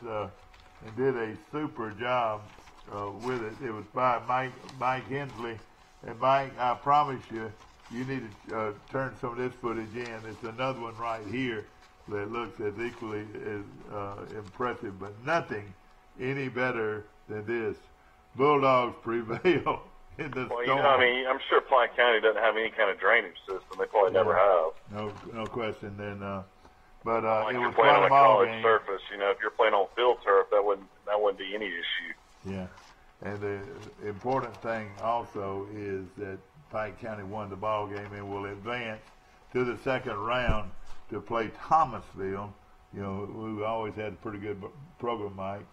and did a super job with it. It was by Mike Hensley. And Mike, I promise you, you need to turn some of this footage in. It's another one right here that looks as equally as impressive, but nothing any better than this. Bulldogs prevail in the storm. You know, I mean, I'm sure Pine County doesn't have any kind of drainage system. They probably never have. No question. Then, but like it was was playing on a college game. surface. You know, if you're playing on field turf, that wouldn't be any issue. Yeah, and the important thing also is that Pike County won the ball game and will advance to the second round to play Thomasville. You know, who always had a pretty good program, Mike.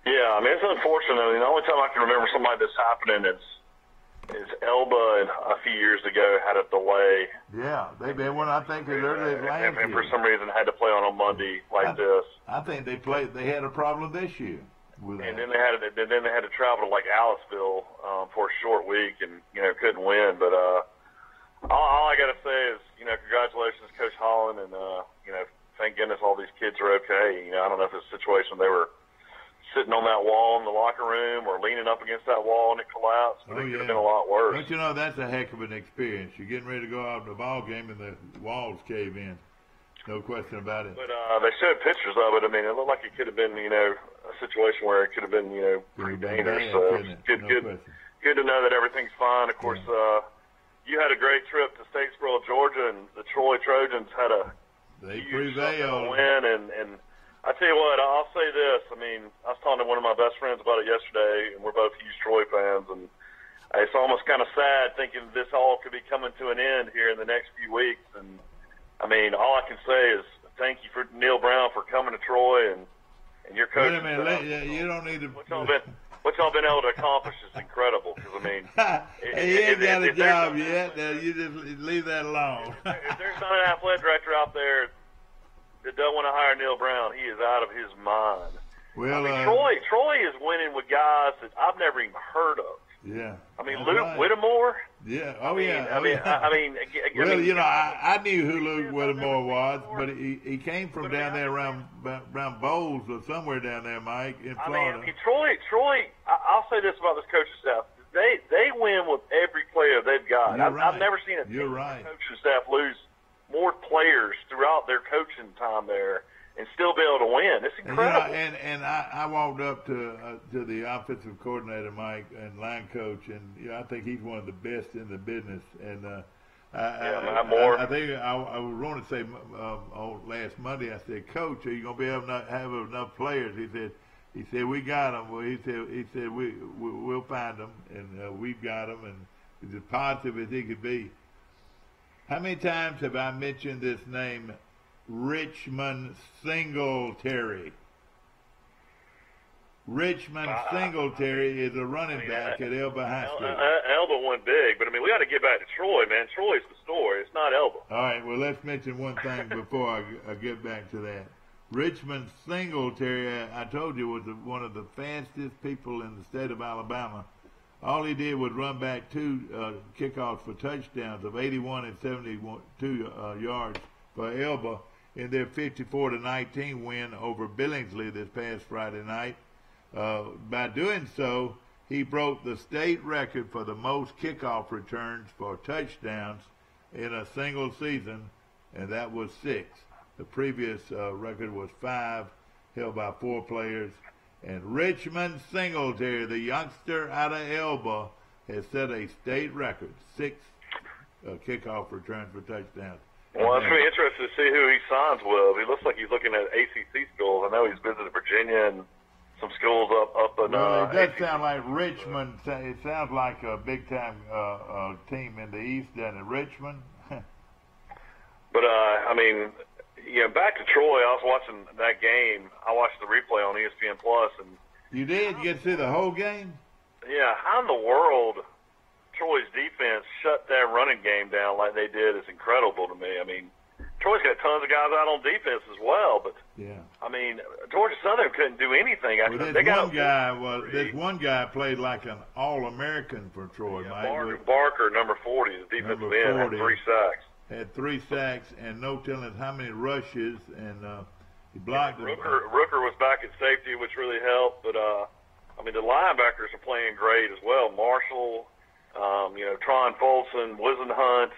Yeah, I mean, it's unfortunate. I mean, the only time I can remember somebody that's happening is Elba, and a few years ago had a delay. Yeah, they went. I think as early as last year. And for some reason had to play on a Monday like this. I think they had a problem this year. And then they had to travel to like Aliceville for a short week, and couldn't win. But all I got to say is congratulations, Coach Holland, and thank goodness all these kids are okay. I don't know if it's a situation they were sitting on that wall in the locker room or leaning up against that wall and it collapsed. But it could have been a lot worse. Don't you know that's a heck of an experience? You're getting ready to go out in the ball game and the walls cave in. No question about it. But they showed pictures of it. I mean, it looked like it could have been, a situation where it could have been, pretty dangerous. So good to know that everything's fine. Of course, you had a great trip to Statesboro, Georgia, and the Troy Trojans had a huge win. And I tell you what, I'll say this. I mean, I was talking to one of my best friends about it yesterday, and we're both huge Troy fans, and it's almost kind of sad thinking this all could be coming to an end here in the next few weeks. And I mean, all I can say is thank you for Neil Brown for coming to Troy and your coach. Wait a minute, you don't need to. What y'all been able to accomplish is incredible. Because I mean, he ain't got a job yet. You just leave that alone. If there's not an athletic director out there that doesn't want to hire Neil Brown, he is out of his mind. Well, I mean, Troy is winning with guys that I've never even heard of. Yeah. I mean, Luke Whittemore. Yeah. I mean, well, I knew who Luke Whittemore was, but he came from down there around Bowles or somewhere down there, Mike, in Florida. I mean, Troy. I'll say this about this coaching staff: they win with every player they've got. I've never seen a coaching staff lose more players throughout their coaching time there and still be able to win. It's incredible. And I walked up to the offensive coordinator, Mike, and line coach, and I think he's one of the best in the business. And I think I was going to say last Monday, I said, Coach, are you going to be able to have enough players? He said we got them. Well, he said we'll find them, and we've got them, and he's as positive as he could be. How many times have I mentioned this name, Richmond Singletary? Richmond Singletary is a running back at Elba High School. Elba won big, but I mean, we got to get back to Troy, man. Troy's the story. It's not Elba. All right, well, let's mention one thing before I get back to that. Richmond Singletary, I told you, was one of the fastest people in the state of Alabama. All he did was run back two kickoffs for touchdowns of 81 and 72 yards for Elba in their 54-19 win over Billingsley this past Friday night. By doing so, he broke the state record for the most kickoff returns for touchdowns in a single season, and that was 6. The previous record was 5, held by 4 players. And Richmond Singletary, the youngster out of Elba, has set a state record, 6 kickoff returns for touchdowns. Well, it's really interesting to see who he signs with. He looks like he's looking at ACC schools. I know he's visited Virginia and some schools up in. Well, it does sound like Richmond. It sounds like a big-time team in the East, doesn't it? Richmond. But I mean, back to Troy. I was watching that game. I watched the replay on ESPN Plus, and you did. You get to see the whole game. Yeah, how in the world Troy's defense shut that running game down like they did is incredible to me. I mean, Troy's got tons of guys out on defense as well, but I mean, Georgia Southern couldn't do anything. Well, this one guy played like an All-American for Troy. Mike. Barker, number 40, the defensive end, had 3 sacks. Had 3 sacks and no telling how many rushes, and he blocked. Rooker was technology, which really helped. But I mean, the linebackers are playing great as well. Marshall, Tron Folsom, Wisenhunt.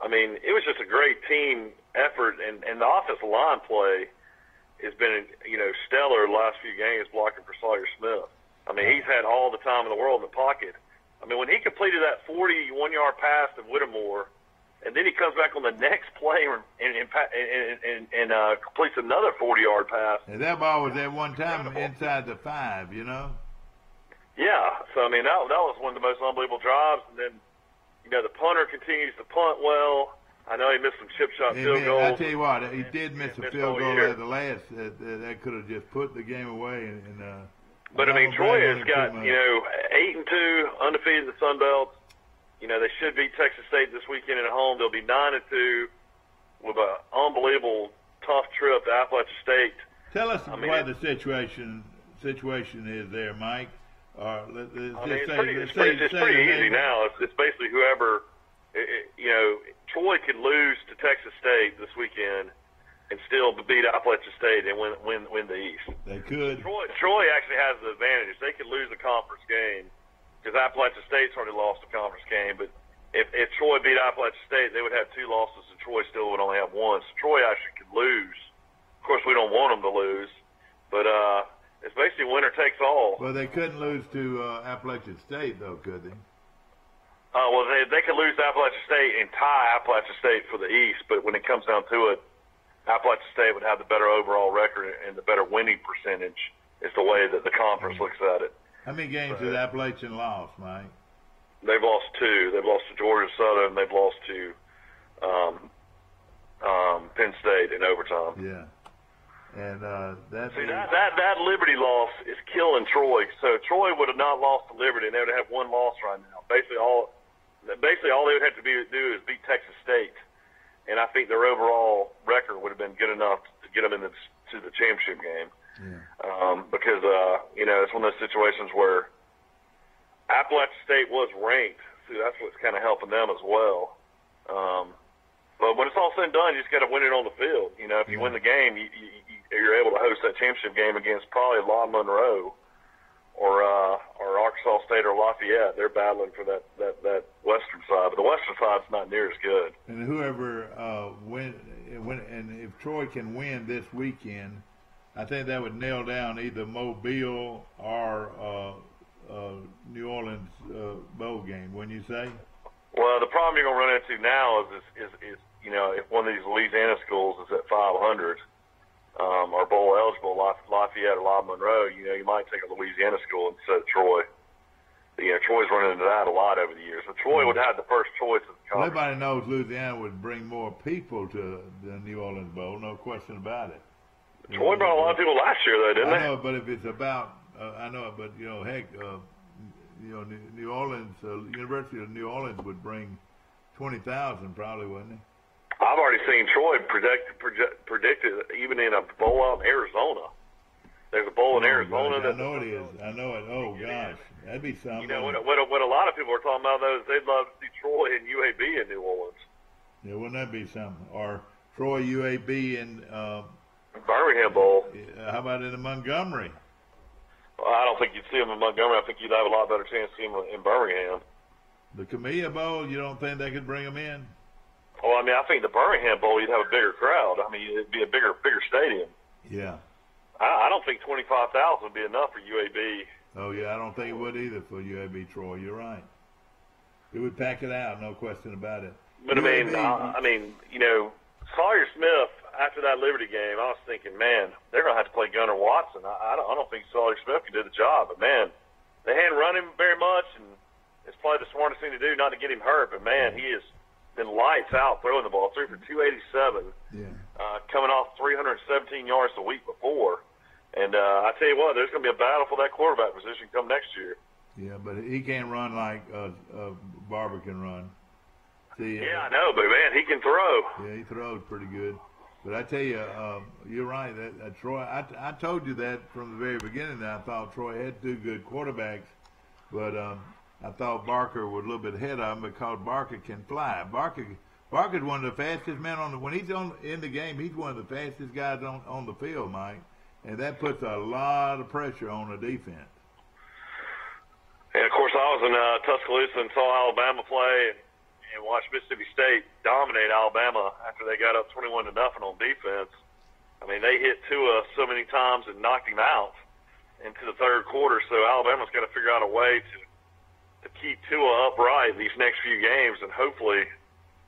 I mean, it was just a great team effort, and the offensive line play has been, stellar the last few games blocking for Sawyer Smith. I mean, he's had all the time in the world in the pocket. I mean, when he completed that 41-yard pass to Whittemore, and then he comes back on the next play and completes another 40-yard pass. And that ball was at one time inside the 5, Yeah, so I mean that was one of the most unbelievable drives, and then the punter continues to punt well. I know he missed some chip shot field goals. I tell you what, he did miss a field goal at the last. That could have just put the game away. But I mean, Troy has got 8-2, undefeated in the Sun Belt. They should beat Texas State this weekend at home. They'll be 9-2 with an unbelievable tough trip to Appalachian State. Tell us what the situation is there, Mike. It's pretty easy now. It's basically whoever, Troy could lose to Texas State this weekend and still beat Appalachian State and win the East. They could. Troy actually has the advantage. They could lose the conference game because Appalachian State's already lost the conference game. But if Troy beat Appalachian State, they would have 2 losses, and Troy still would only have 1. So Troy actually could lose. Of course, we don't want them to lose, but it's basically winner takes all. Well, they couldn't lose to Appalachian State, though, could they? Well, they could lose to Appalachian State and tie Appalachian State for the East, but when it comes down to it, Appalachian State would have the better overall record and the better winning percentage. Is the way that the conference looks at it. How many games did Appalachian lost, Mike? They've lost 2. They've lost to Georgia Southern. They've lost to Penn State in overtime. Yeah. And that Liberty loss is killing Troy. So Troy would have not lost to Liberty, and they would have 1 loss right now. Basically, all they would have to do is beat Texas State, and I think their overall record would have been good enough to get them to the championship game. Yeah. Because it's one of those situations where Appalachian State was ranked, so that's what's kind of helping them as well. But when it's all said and done, you just got to win it on the field. If you win the game, you're able to host that championship game against probably La Monroe or Arkansas State or Lafayette. They're battling for that western side, but the western side's not near as good. And whoever and if Troy can win this weekend, I think that would nail down either Mobile or New Orleans bowl game. Wouldn't you say? Well, the problem you're going to run into now is if one of these Louisiana schools is at 500 or bowl eligible, Lafayette or La Monroe, you might take a Louisiana school instead of Troy. Troy's running into that a lot over the years. But Troy would have the first choice of the conference. Everybody knows Louisiana would bring more people to the New Orleans Bowl, no question about it. Troy brought a lot of people last year, though, didn't they? I know, but if it's about, I know, but heck, New Orleans, University of New Orleans would bring 20,000 probably, wouldn't it? I've already seen Troy predicted even in a bowl out in Arizona. There's a bowl in Arizona. I know it is. I know it. Oh gosh, that'd be something. What a lot of people are talking about those, they'd love to see Troy and UAB in New Orleans. Yeah, wouldn't that be something? Or Troy, UAB, and Birmingham Bowl. How about in the Montgomery? Well, I don't think you'd see them in Montgomery. I think you'd have a lot better chance to see them in Birmingham. The Camilla Bowl, you don't think they could bring them in? Well, I mean, I think the Birmingham Bowl, you'd have a bigger crowd. I mean, it'd be a bigger stadium. Yeah. I don't think 25,000 would be enough for UAB. Oh, yeah, I don't think it would either for UAB, Troy. You're right. It would pack it out, no question about it. But, UAB, I mean, Sawyer Smith, after that Liberty game, I was thinking, man, they're going to have to play Gunnar Watson. I don't think Sawyer Smith can do the job. But, man, they hadn't run him very much, and it's probably the smartest thing to do not to get him hurt. But, man, he has been lights out throwing the ball. Threw for 287, coming off 317 yards the week before. And I tell you what, there's going to be a battle for that quarterback position come next year. Yeah, but he can't run like Barber can run. See, yeah, I know, but, man, he can throw. Yeah, he throws pretty good. But I tell you, you're right. That Troy, I told you that from the very beginning that I thought Troy had 2 good quarterbacks, but I thought Barker was a little bit ahead of him because Barker can fly. Barker's one of the fastest men when he's in the game. He's one of the fastest guys on the field, Mike. And that puts a lot of pressure on the defense. And, of course, I was in Tuscaloosa and saw Alabama play and watched Mississippi State dominate Alabama after they got up 21-0 on defense. I mean, they hit Tua so many times and knocked him out into the third quarter. So Alabama's got to figure out a way to keep Tua upright these next few games, and hopefully,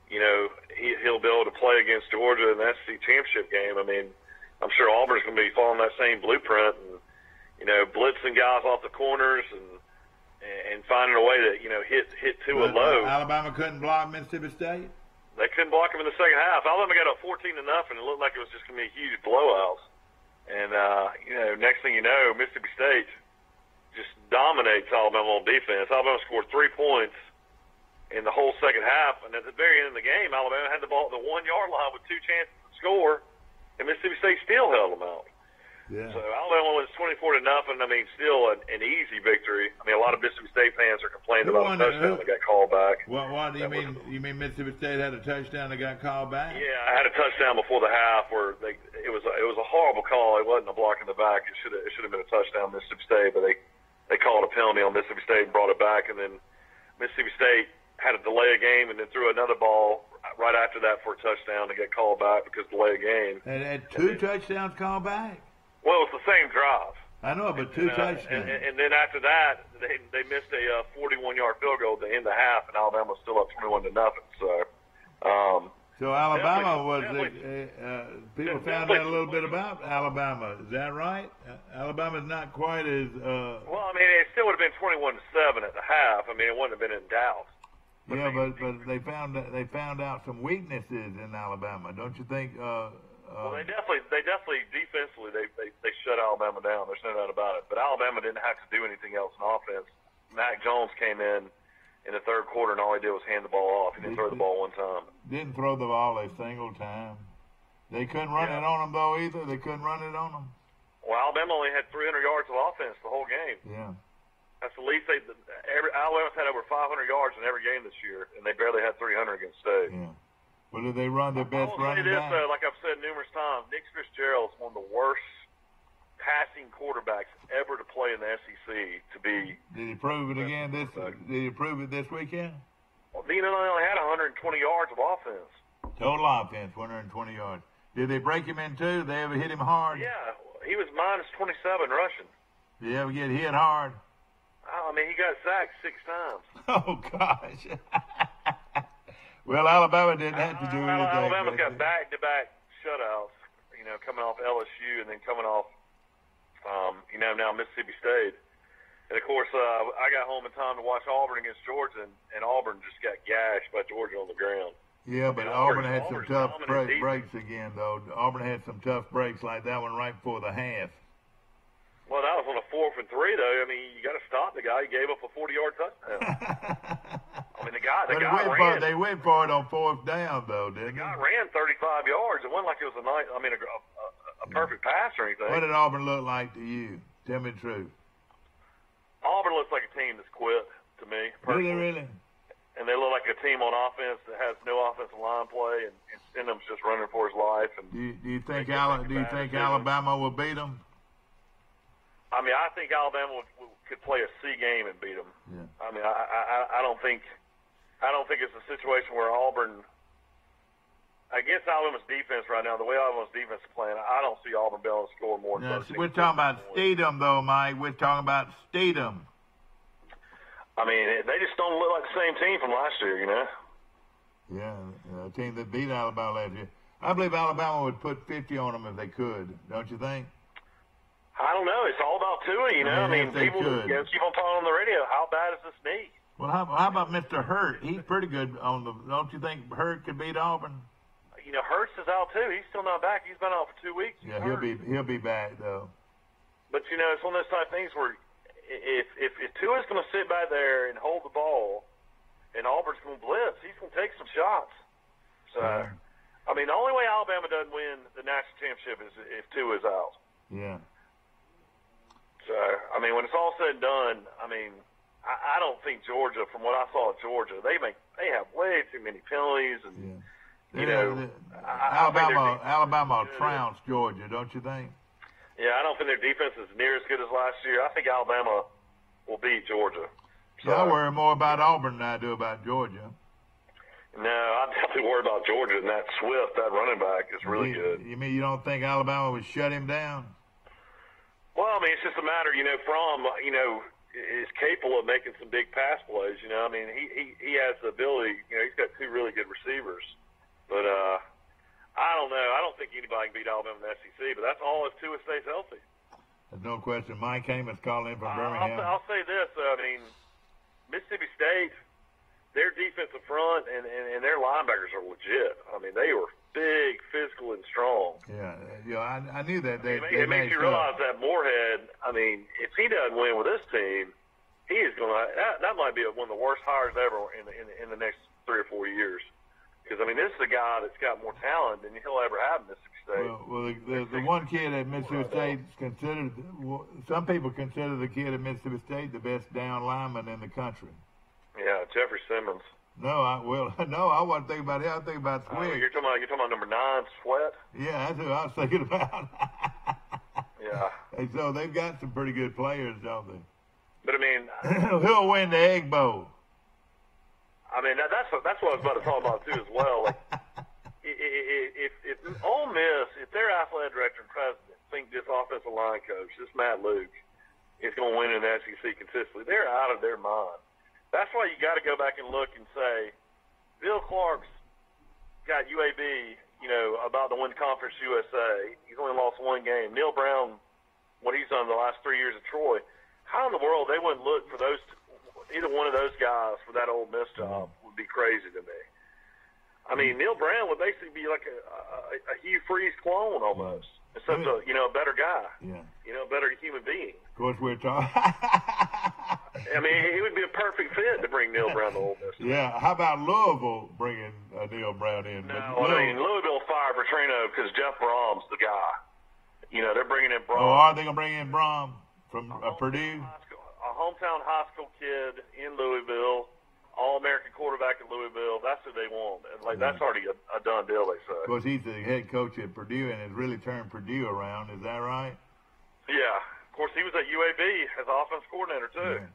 you know, he'll be able to play against Georgia in the SEC championship game. I mean, I'm sure Auburn's going to be following that same blueprint and, you know, blitzing guys off the corners and finding a way to, you know, hit Tua low. Alabama couldn't block Mississippi State? They couldn't block him in the second half. Alabama got up 14-0, and it looked like it was just going to be a huge blowout. And, you know, next thing you know, Mississippi State just dominates Alabama on defense. Alabama scored 3 points in the whole second half, and at the very end of the game, Alabama had the ball at the 1 yard line with 2 chances to score, and Mississippi State still held them out. Yeah. So Alabama was 24-0. I mean, still an easy victory. I mean, a lot of Mississippi State fans are complaining about the touchdown that got called back. What do you mean? You mean Mississippi State had a touchdown that got called back? Yeah, I had a touchdown before the half where it was a horrible call. It wasn't a block in the back. It should have been a touchdown, Mississippi State, but they called a penalty on Mississippi State and brought it back, and then Mississippi State had to delay a game and then threw another ball right after that for a touchdown to get called back because delay a game. And had 2 touchdowns called back? Well, it's the same drive. I know, but 2 touchdowns. And then after that, they missed a 41-yard field goal at the end of the half, and Alabama was still up 21-0. So Alabama was people found out a little bit about Alabama. Is that right? Alabama's not quite as. Well, I mean, it still would have been 21-7 at the half. I mean, it wouldn't have been in doubt. But they found out some weaknesses in Alabama, don't you think? Well, they definitely defensively they shut Alabama down. There's no doubt about it. But Alabama didn't have to do anything else in offense. Mac Jones came in the third quarter, and all he did was hand the ball off. He didn't throw the ball one time. Didn't throw the ball a single time. They couldn't run it on them, though, either. They couldn't run it on them. Well, Alabama only had 300 yards of offense the whole game. Yeah. That's the least Alabama's had over 500 yards in every game this year, and they barely had 300 against State. Yeah. Well, did they run their best running back? Like I've said numerous times, Nick Fitzgerald is one of the worst passing quarterbacks ever to play in the SEC. Did he prove it again? Did he prove it this weekend? Well, he only had 120 yards of offense. Total offense, 120 yards. Did they break him in two? They ever hit him hard? Yeah, he was minus 27 rushing. Did he ever get hit hard? I mean, he got sacked 6 times. Oh, gosh. Well, Alabama didn't have to do anything. Alabama's got back-to-back shutouts, you know, coming off LSU and then coming off, now Mississippi State. And, of course, I got home in time to watch Auburn against Georgia, and Auburn just got gashed by Georgia on the ground. Yeah, but Auburn had some tough breaks again, though. Auburn had some tough breaks like that one right before the half. Well, that was on a 4th and 3, though. I mean, you got to stop the guy. He gave up a 40-yard touchdown. I mean, the guy ran. They went for it on 4th down, though, didn't they? The guy ran 35 yards. It wasn't like it was a perfect pass or anything. What did Auburn look like to you? Tell me the truth. Auburn looks like a team that's quit to me. Personally. Really? And they look like a team on offense that has no offensive line play, and Stidham's just running for his life. And do you think Alabama will beat them? I mean, I think Alabama could play a C game and beat them. Yeah. I mean, I don't think it's a situation where Auburn, against Alabama's defense right now, the way Alabama's defense is playing, I don't see Auburn being able to score more than 13. We're talking about Stidham, though, Mike. We're talking about Stidham. I mean, they just don't look like the same team from last year, you know? Yeah, a team that beat Alabama last year. I believe Alabama would put 50 on them if they could, don't you think? I don't know. It's all about Tua, you know. I mean people keep on talking on the radio. How bad is this knee? Well, how about Mr. Hurt? He's pretty good on the. Don't you think Hurt could beat Auburn? You know, Hurts is out too. He's still not back. He's been out for 2 weeks. Yeah, he'll be back though. But you know, it's one of those type of things where if Tua's going to sit back there and hold the ball, and Auburn's going to blitz, he's going to take some shots. So, I mean, the only way Alabama doesn't win the national championship is if Tua's out. Yeah. So, I mean, when it's all said and done, I mean, I don't think Georgia, from what I saw at Georgia, they have way too many penalties, and Alabama trounced Georgia, don't you think? Yeah, I don't think their defense is near as good as last year. I think Alabama will beat Georgia. So, I worry more about Auburn than I do about Georgia. No, I'm definitely worried about Georgia, and that Swift, that running back, is really good. You mean you don't think Alabama would shut him down? Well, I mean, it's just a matter, Fromm, is capable of making some big pass plays. I mean, he has the ability. He's got two really good receivers. But I don't know. I don't think anybody can beat Alabama in the SEC. But that's all if Tua stays healthy. There's no question. Mike Amos calling in from Birmingham. I'll say this. I mean, Mississippi State, their defensive front and their linebackers are legit. I mean, they were big, physical, and strong. Yeah, I knew that. It makes you realize that Moorhead, I mean, if he doesn't win with this team, he is going to – that might be one of the worst hires ever in the next 3 or 4 years. Because, I mean, this is a guy that's got more talent than he'll ever have in Mississippi State. Well, the one kid at Mississippi State is considered – some people consider the kid at Mississippi State the best down lineman in the country. Yeah, Jeffrey Simmons. No, I wasn't thinking about him. I was thinking about Swift. You're talking about number 9, Sweat? Yeah, that's who I was thinking about. Yeah. And so they've got some pretty good players, don't they? But I mean, who'll win the Egg Bowl? I mean, that's what I was about to talk about too as well. Like, if Ole Miss, if their athletic director and president think this offensive line coach, this Matt Luke, is going to win in the SEC consistently, they're out of their mind. That's why you got to go back and look and say, Bill Clark's got UAB, about to win Conference USA. He's only lost one game. Neil Brown, what he's done the last 3 years at Troy. How in the world they wouldn't look for either one of those guys for that Ole Miss job would be crazy to me. I mean, Neil Brown would basically be like a Hugh Freeze clone almost, except a better guy. Yeah. A better human being. Of course, we're talking. I mean, he would be a perfect fit to bring Neil Brown to Ole Miss. Yeah. How about Louisville bringing Neil Brown in? No, I mean, Louisville fired Petrino because Jeff Brom's the guy. They're bringing in Brom. Oh, are they going to bring in Brom from Purdue? A hometown high school kid in Louisville, All-American quarterback in Louisville. That's who they want. And that's already a done deal, they say. Of course, he's the head coach at Purdue and has really turned Purdue around. Is that right? Yeah. Of course, he was at UAB as offense coordinator, too.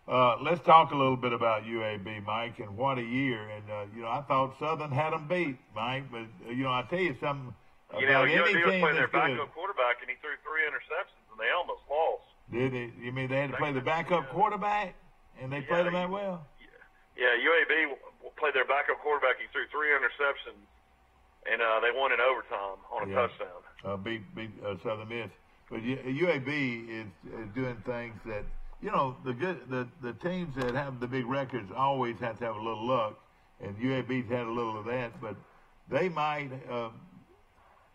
Yeah. Let's talk a little bit about UAB, Mike, and what a year. And, I thought Southern had them beat, Mike. But, I tell you something. UAB was playing their backup quarterback, and he threw 3 interceptions, and they almost lost. Did it? You mean they had to play the backup quarterback, and they played him that well? Yeah, UAB played their backup quarterback. He threw 3 interceptions, and they won in overtime on a touchdown. Beat Southern Miss. But UAB is doing things that the teams that have the big records always have to have a little luck, and UAB's had a little of that. But they might.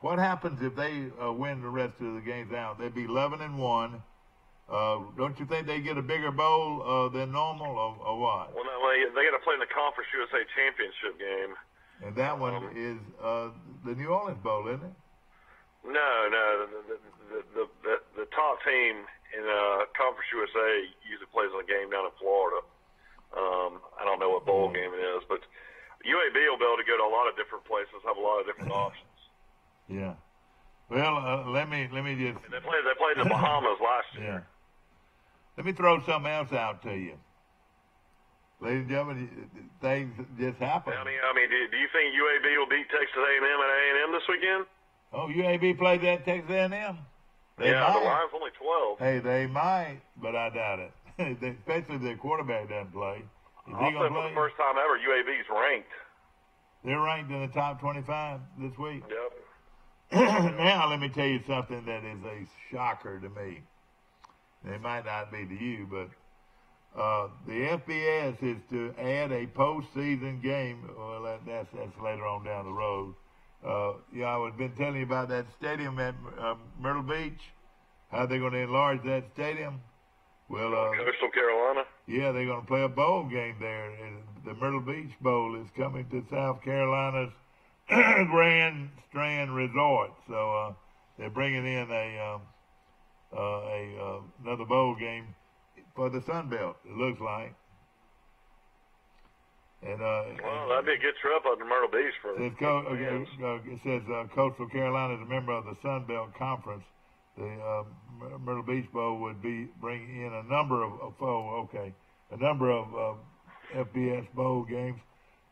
What happens if they win the rest of the games out? They'd be 11-1. Don't you think they get a bigger bowl than normal, or what? Well, no, they got to play in the Conference USA Championship game. And that one is the New Orleans Bowl, isn't it? No. The top team in Conference USA usually plays on a game down in Florida. I don't know what bowl game it is, but UAB will be able to go to a lot of different places, have a lot of different options. Yeah. Well, let me just. They played in the Bahamas last year. Yeah. Let me throw something else out to you, ladies and gentlemen. Things just happen. I mean, do you think UAB will beat Texas A&M at A&M this weekend? Oh, UAB played that Texas A&M. The line's only 12. Hey, they might, but I doubt it. Especially if their quarterback doesn't play. Also, for the first time ever, UAB's ranked. They're ranked in the top 25 this week. Yep. Now, let me tell you something that is a shocker to me. It might not be to you, but the FBS is to add a postseason game. Well, that's later on down the road. I've been telling you about that stadium at Myrtle Beach. How they're going to enlarge that stadium? Well, Coastal Carolina. Yeah, they're going to play a bowl game there. The Myrtle Beach Bowl is coming to South Carolina's Grand Strand Resort. So they're bringing in another bowl game for the Sun Belt, it looks like. And well, that'd be a good trip up to Myrtle Beach for it says Coastal Carolina is a member of the Sun Belt Conference, the Myrtle Beach Bowl would be bring in a number of FBS bowl games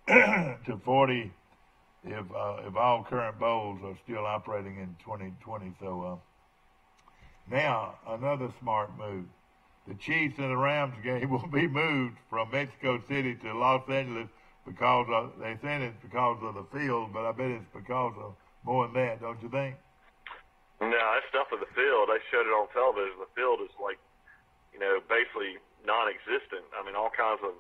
to 40 if all current bowls are still operating in 2020. So now another smart move. The Chiefs and the Rams game will be moved from Mexico City to Los Angeles because they said it's because of the field, but I bet it's because of more than that, don't you think? No, it's stuff of the field. They showed it on television. The field is like, basically non-existent. I mean, all kinds of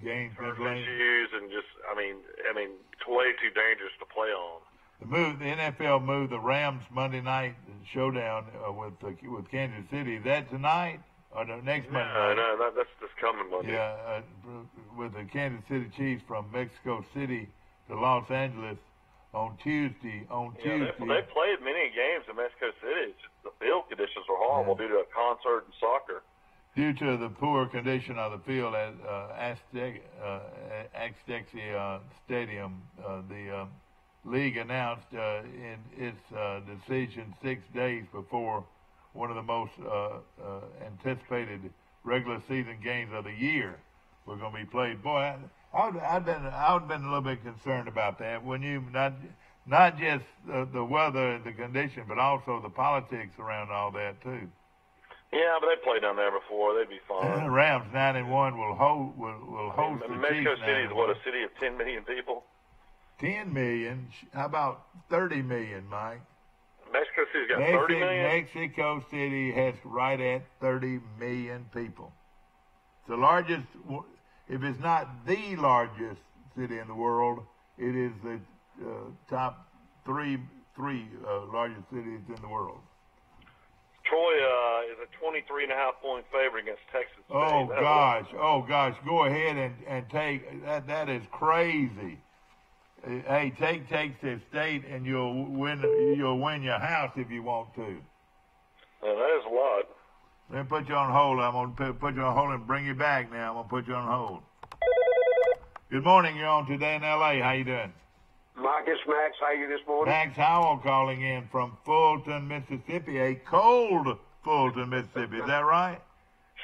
games issues and just, I mean, it's way too dangerous to play on. The NFL moved the Rams Monday night showdown with Kansas City. Is that tonight or the next Monday night? No, that's this coming Monday. Yeah, with the Kansas City Chiefs from Mexico City to Los Angeles on Tuesday. They played many games in Mexico City. It's just the field conditions were horrible due to a concert and soccer. Due to the poor condition of the field at Azteca Stadium, the league announced in its decision 6 days before one of the most anticipated regular season games of the year were going to be played. Boy, I've been a little bit concerned about that. When you not just the weather and the condition, but also the politics around all that too. Yeah, but they played down there before. They'd be fine. Rams 9-1 will host the Mexico Chiefs. City is what, a city of 10 million people? 10 million? How about 30 million, Mike? Mexico City's got 30 million? Mexico City has right at 30 million people. It's the largest, if it's not the largest city in the world, it is the top three largest cities in the world. Troy is a 23.5-point favorite against Texas State. Oh gosh, go ahead and take that. That is crazy. Hey, take Texas State and you'll win your house if you want to. Yeah, that is a lot. Let me put you on hold. I'm gonna put you on hold and bring you back now. I'm gonna put you on hold. Good morning. You're on Today in L.A. How you doing? Marcus, Max, how are you this morning? Max Howell calling in from Fulton, Mississippi, a cold Fulton, Mississippi. Is that right?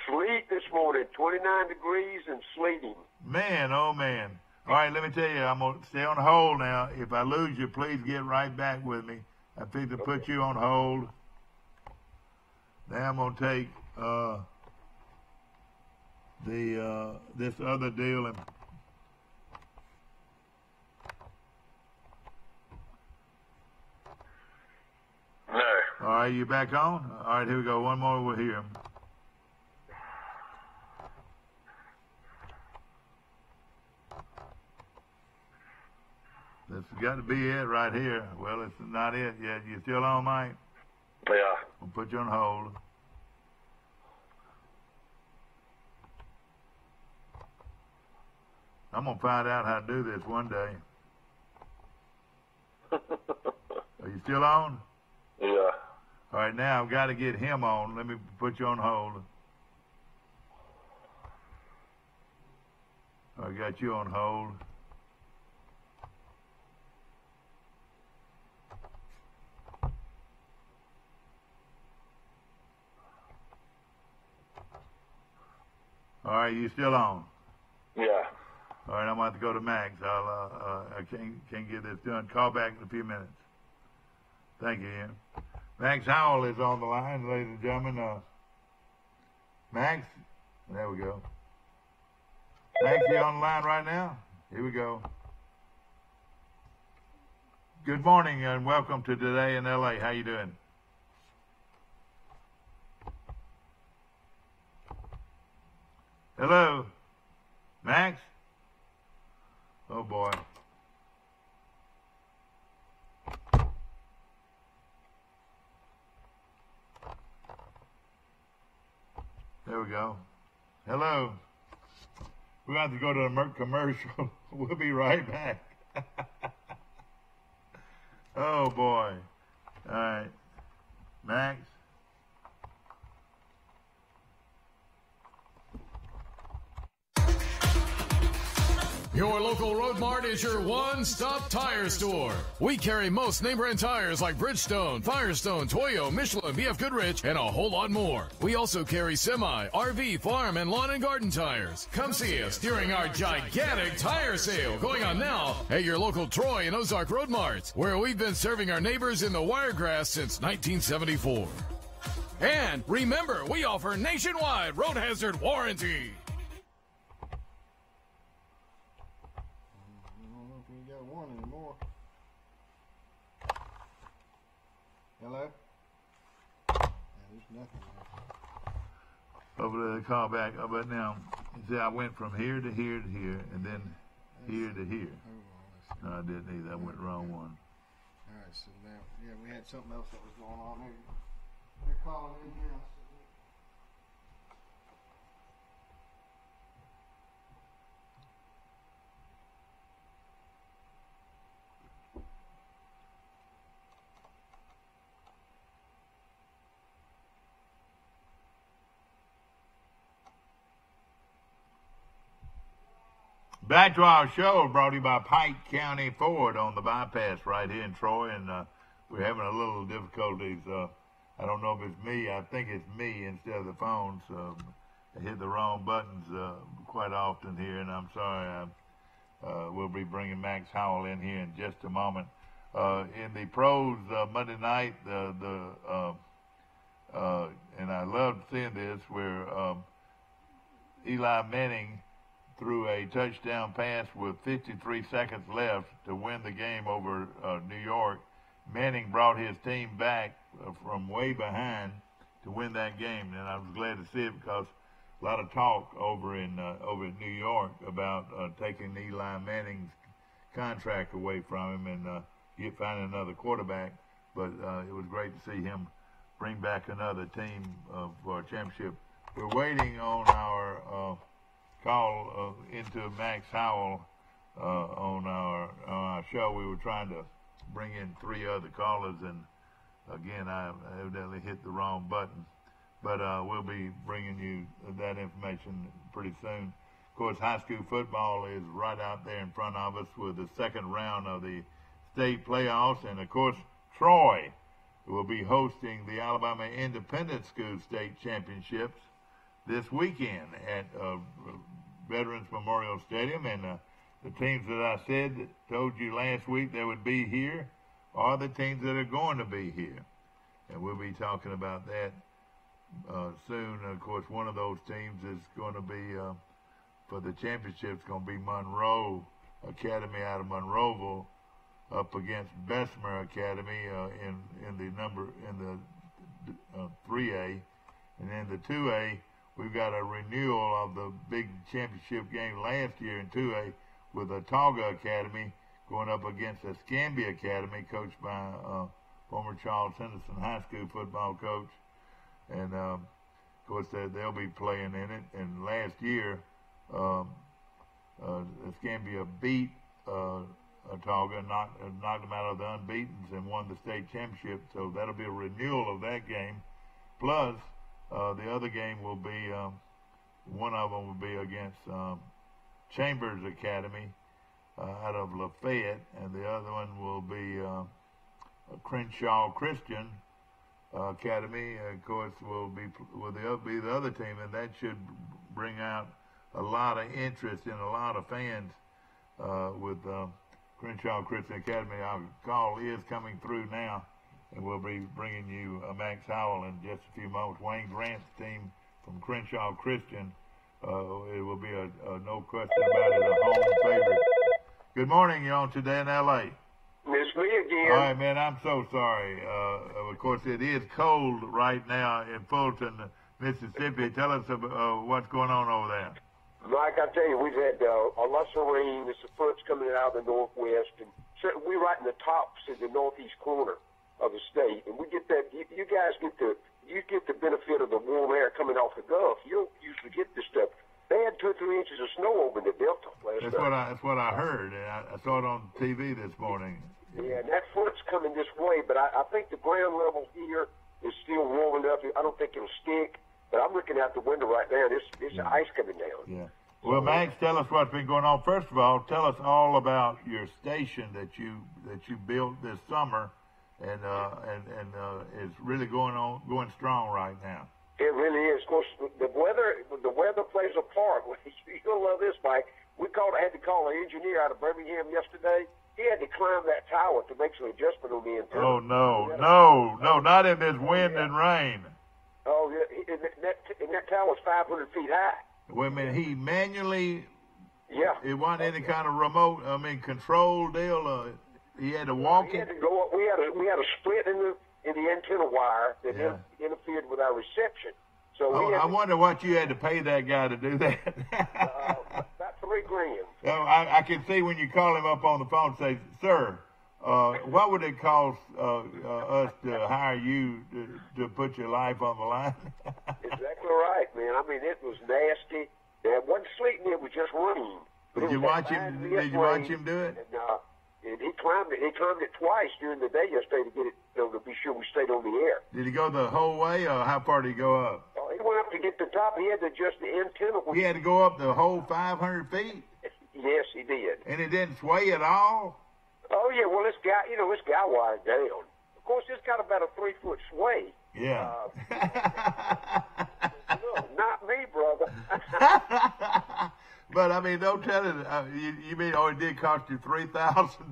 Sleet this morning, 29 degrees and sleeting. Man, oh man. All right, let me tell you, I'm going to stay on hold now. If I lose you, please get right back with me. I think to put you on hold. Now I'm going to take this other deal and No. All right, you back on? All right, here we go. One more, we'll hear him. This has got to be it right here. Well, it's not it yet. You still on, Mike? Yeah. We'll put you on hold. I'm going to find out how to do this one day. Are you still on? Yeah. All right, now I've got to get him on. Let me put you on hold. I got you on hold. All right, you still on? Yeah. All right, I'm going to have to go to Max. I can't get this done. Call back in a few minutes. Thank you, Ian. Max Howell is on the line, ladies and gentlemen. Max, there we go. Max, you on the line right now? Here we go. Good morning and welcome to Today in L.A. How you doing? Hello, Max? Oh boy. There we go. Hello. We're going to have to go to a commercial. We'll be right back. Oh boy. All right. Max? Your local Road Mart is your one-stop tire store. We carry most name brand tires like Bridgestone, Firestone, Toyo, Michelin, BF Goodrich, and a whole lot more. We also carry semi, RV, farm, and lawn and garden tires. Come see us during our gigantic tire sale going on now at your local Troy and Ozark Road Marts, where we've been serving our neighbors in the Wiregrass since 1974. And remember, we offer nationwide road hazard warranty. Hello? Yeah, there's nothing there. Over there, call back. But now, see, I went from here to here to here, and then here to here. No, I didn't either. I went the wrong one. All right, so now, yeah, we had something else that was going on here. They're calling in now. Back to our show, brought to you by Pike County Ford on the bypass right here in Troy, and we're having a little difficulties. I don't know if it's me. I think it's me instead of the phones. I hit the wrong buttons quite often here, and I'm sorry. We'll be bringing Max Howell in here in just a moment. In the pros Monday night, and I loved seeing this, where Eli Manning threw a touchdown pass with 53 seconds left to win the game over New York. Manning brought his team back from way behind to win that game, and I was glad to see it because a lot of talk over in New York about taking Eli Manning's contract away from him and finding another quarterback. But it was great to see him bring back another team for a championship. We're waiting on our call into Max Howell on our show. We were trying to bring in 3 other callers, and again, I evidently hit the wrong button. But we'll be bringing you that information pretty soon. Of course, high school football is right out there in front of us with the second round of the state playoffs, and of course, Troy will be hosting the Alabama Independent School State Championships this weekend at Veterans Memorial Stadium, and the teams that I told you last week that would be here are the teams that are going to be here, and we'll be talking about that soon. Of course, one of those teams is going to be for the championships going to be Monroe Academy out of Monroeville up against Bessemer Academy in the 3A, and then the 2A. We've got a renewal of the big championship game last year in 2A with Autauga Academy going up against Escambia Academy, coached by former Charles Henderson High School football coach. And, of course, they'll be playing in it. And last year, Escambia beat Autauga, knocked them out of the unbeatens and won the state championship. So that'll be a renewal of that game. Plus, the other game will be, one of them will be against Chambers Academy out of Lafayette, and the other one will be Crenshaw Christian Academy. Of course, will be the other team, and that should bring out a lot of interest in a lot of fans with Crenshaw Christian Academy. Our call is coming through now, and we'll be bringing you Max Howell in just a few moments. Wayne Grant's team from Crenshaw Christian, it will be a no question about it, a home favorite. Good morning, you're on Today in L.A. It's me again. All right, man, I'm so sorry. Of course, it is cold right now in Fulton, Mississippi. Tell us what's going on over there. Mike, I tell you, we've had a lot of rain. There's some fronts coming out of the northwest, and we're right in the tops of the northeast corner of the state, and we get that. You guys get the benefit of the warm air coming off the Gulf. You don't usually get this stuff. They had 2 or 3 inches of snow over in the Delta last night. That's what I heard. I saw it on TV this morning. Yeah, and that front's coming this way, but I think the ground level here is still warming up. I don't think it'll stick, but I'm looking out the window right now. There's ice coming down. Yeah. Well, Max, tell us what's been going on. First of all, tell us all about your station that you built this summer, and it's really going strong right now. It really is. Of course, the weather plays a part. You'll love this, Mike. Had to call an engineer out of Birmingham yesterday. He had to climb that tower to make some adjustment on the antenna. Oh no, not in this wind and rain. Oh yeah, and that tower's 500 feet high. Wait a minute, he manually. Yeah. It wasn't any kind of remote, control deal. He had to walk He it. had to go up. We had a split in the antenna wire that interfered with our reception. So I wonder what you had to pay that guy to do that. About $3,000. I can see when you call him up on the phone, say, "Sir, what would it cost us to hire you to put your life on the line?" Exactly right, man. I mean, it was nasty. It wasn't sleeting; it was just rain. Did you watch him? Did you watch him do it? And he climbed it. He climbed it twice during the day yesterday to get it, to be sure we stayed on the air. Did he go the whole way, or how far did he go up? Oh, he went up to get to the top. He had to adjust the antenna. He had to go up the whole 500 feet. Yes, he did. And it didn't sway at all. Oh yeah. Well, this guy wired down. Of course, it's got about a 3-foot sway. Yeah. No, not me, brother. But don't tell it. You mean it did cost you $3,000?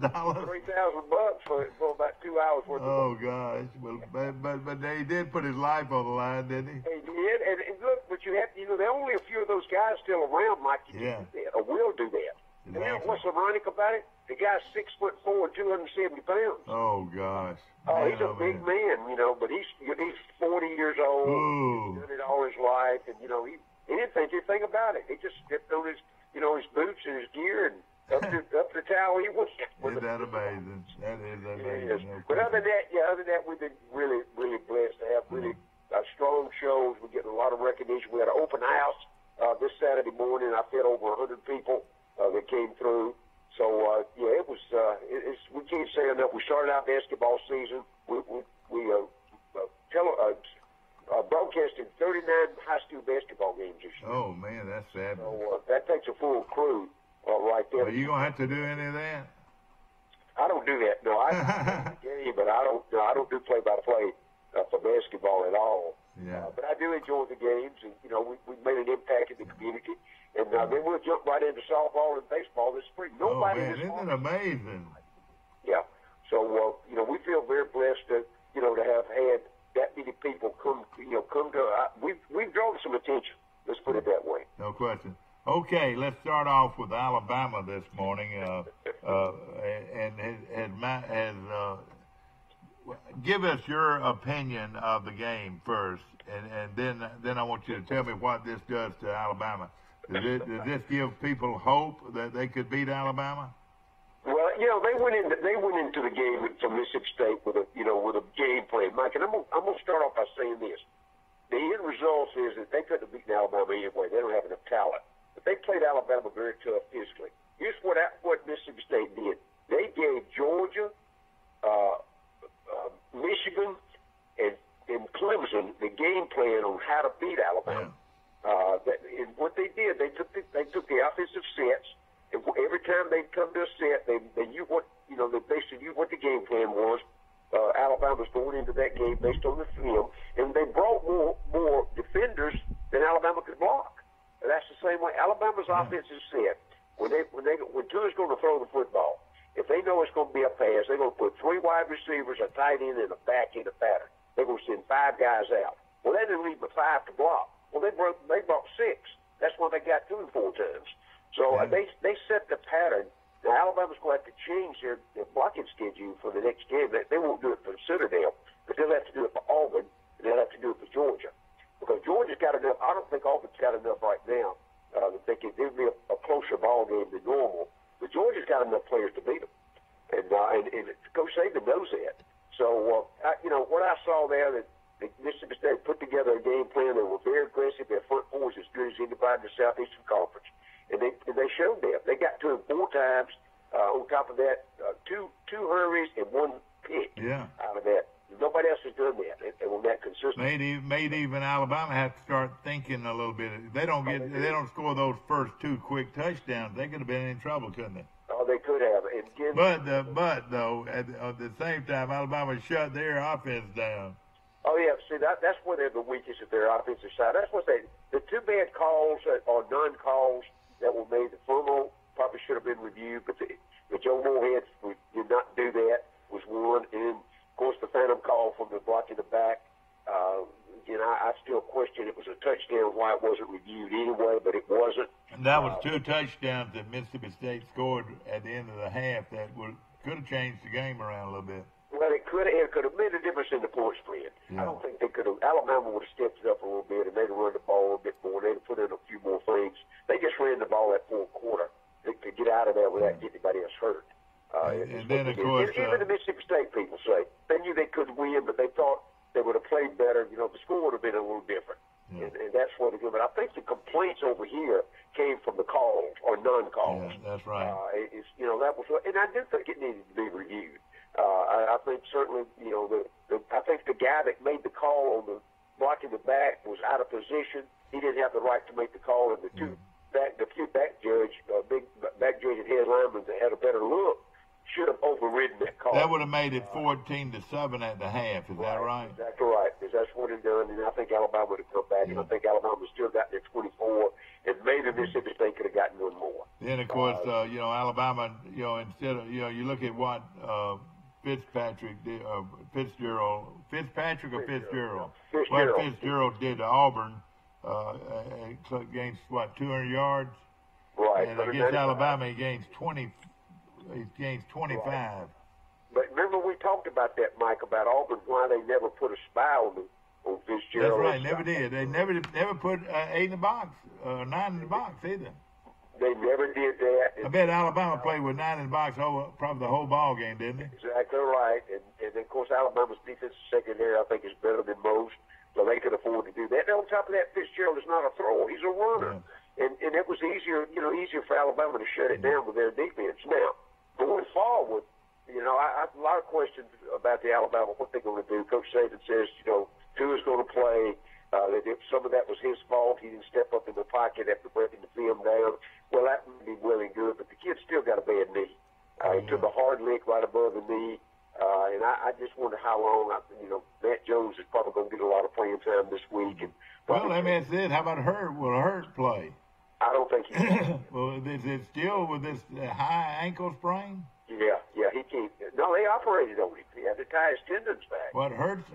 $3,000 for about 2 hours worth. Oh gosh! Well, but he did put his life on the line, didn't he? He did, and look, but you have there are only a few of those guys still around, Mike. You can do that, or will do that. Exactly. And what's ironic about it? The guy's 6'4", 270 pounds. Oh gosh! Oh, he's a big man, but he's 40 years old. Ooh. He's done it all his life, and he didn't think anything about it. He just stepped on his boots and his gear and up the tower he went. Isn't that amazing? That is amazing. Yes. But other than that, we've been really, really blessed to have really strong shows. We're getting a lot of recognition. We had an open house this Saturday morning. I fed over 100 people that came through. So it was. We can't say enough. We started out basketball season. We broadcasted 39 high school basketball games this year. Oh man, that's fabulous. So that takes a full crew right there. Are you gonna have to do any of that? I don't do that. No, I game, but I don't do play-by-play for basketball at all. Yeah. But I do enjoy the games, and we made an impact in the community. And then we'll jump right into softball and baseball this spring. Nobody isn't it amazing? Yeah. So we feel very blessed to have had that many people come to. We've drawn some attention. Let's put it that way. No question. Okay, let's start off with Alabama this morning, give us your opinion of the game first, and then I want you to tell me what this does to Alabama. Does this give people hope that they could beat Alabama? Well, they went into the game from Mississippi State with a game plan, Mike. And I'm gonna start off by saying this: the end result is that they couldn't have beaten Alabama anyway. They don't have enough talent. But they played Alabama very tough physically. Here's what Mississippi State did. They gave Georgia, Michigan, and Clemson the game plan on how to beat Alabama. And what they did, they took the offensive sets. And every time they'd come to a set, they knew what they basically knew what the game plan was. Alabama's going into that game based on the film, and they brought more defenders than Alabama could block. And that's the same way. Alabama's offense is set. When Tua's going to throw the football, if they know it's going to be a pass, they're going to put 3 wide receivers, a tight end, and a back in the pattern. They're going to send 5 guys out. Well, they didn't leave but 5 to block. Well, they brought 6. That's why they got 2 and 4 times. So they set the pattern. Now, Alabama's going to have to change their blocking schedule for the next game. They won't do it for Citadel, but they'll have to do it for Auburn, and they'll have to do it for Georgia. Because Georgia's got enough. I don't think Auburn's got enough right now that it'll be a closer ball game than normal. But Georgia's got enough players to beat them. And Coach Saban knows that. So, what I saw there, that Mississippi State put together a game plan. They were very aggressive. Their front four was as good as anybody in the Southeastern Conference. And they showed that. They got to him 4 times. On top of that, two hurries and 1 pick out of that. Nobody else has done that. And on that consistently. Made even Alabama have to start thinking a little bit. If they don't score those first 2 quick touchdowns, they could have been in trouble, couldn't they? Oh, they could have. And but though at the same time, Alabama shut their offense down. Oh yeah, see that's where they're the weakest at their offensive side. That's what the 2 bad calls or non-calls that were made. The fumble probably should have been reviewed, but Joe Moorhead did not do that. Was one, and of course the phantom call from the block in the back. I still question it was a touchdown, why it wasn't reviewed anyway, but it wasn't. And that was 2 touchdowns that Mississippi State scored at the end of the half that could have changed the game around a little bit. Well, it could have made a difference in the point spread. Yeah. I don't think they could have. Alabama would have stepped it up a little bit, and they'd have run the ball a bit more. They'd have put in a few more things. They just ran the ball that 4th quarter to get out of there without getting anybody else hurt. And then, of course, even the Mississippi State people say they knew they could win, but they thought they would have played better. The score would have been a little different. Yeah. And that's what they do. But I think the complaints over here came from the calls or non-calls. Yeah, that's right. That was what, and I do think it needed to be reviewed. I think certainly, I think the guy that made the call on the block in the back was out of position. He didn't have the right to make the call, and the few back judge, big back judge and head linemen that had a better look should have overridden that call. That would have made it 14-7 at the half. Is that right? Exactly right. Because that's what it done, and I think Alabama would have come back, and I think Alabama still got their 24, and maybe Mississippi State could have gotten one more. Then of course, Alabama, instead of you look at what Fitzpatrick did, Fitzgerald. What Fitzgerald did to Auburn against 200 yards. Right. And against Alabama, he gains 20. He gains 25. Right. But remember we talked about that, Mike, about Auburn, why they never put a spy on Fitzgerald. That's right, never did. They never put 8 in the box, 9 in the box either. They never did that. I bet Alabama played with 9 in the box probably the whole ball game, didn't they? Exactly right. And of course, Alabama's defensive secondary, I think, is better than most, so they could afford to do that. And on top of that, Fitzgerald is not a thrower; he's a runner, and it was easier for Alabama to shut it down with their defense. Now, going forward, I have a lot of questions about the Alabama, what they're going to do. Coach Saban says, Tua's going to play. Some of that was his fault. He didn't step up in the pocket after breaking the film down. Well, that would be well and good, but the kid still got a bad knee. He took a hard lick right above the knee, and I just wonder how long. Matt Jones is probably going to get a lot of playing time this week. And let me ask this: how about Hurt? Will Hurt play? I don't think he will. Well, is it still with this high ankle sprain? Yeah, he can't. No, they operated on him. He had to tie his tendons back. What, Hurts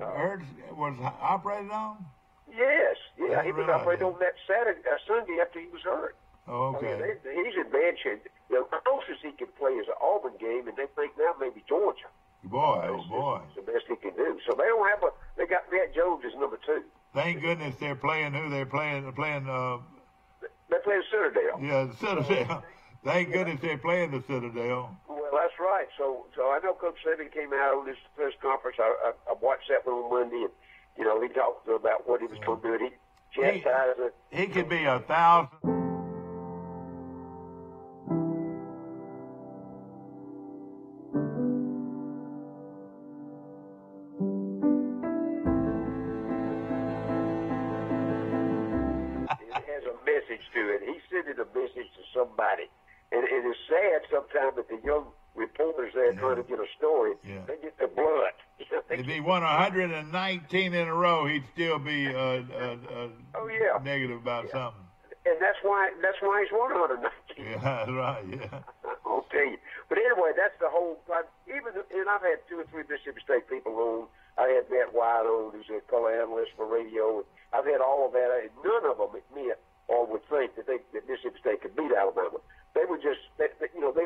was operated on? Yes, yeah, he was operated on that Sunday after he was hurt. Oh, okay. He's in bad shape. The closest he can play is an Auburn game, and they think now maybe Georgia. Boy. It's the best he can do. So they don't have they got Matt Jones as number 2. Thank goodness they're playing who they're playing. They're playing Citadel. Yeah, the Citadel. Thank goodness they're playing the Citadel. Well, that's right. So I know Coach Saban came out on this press conference. I watched that one on Monday, and he talked about what he was going to do. He chastised it. He could be 1,000. To it. He's sending a message to somebody. And it is sad sometimes that the young reporters there trying to get a story, they get the blood. If he won 119 in a row, he'd still be negative about something. And that's why he's won 119. Yeah, that's right, yeah. I'll tell you. But anyway, that's the whole, and I've had 2 or 3 Mississippi State people on. I had Matt White on, who's a color analyst for radio. I've had all of that. And none of them admit or would think that Mississippi State could beat Alabama. They were just, they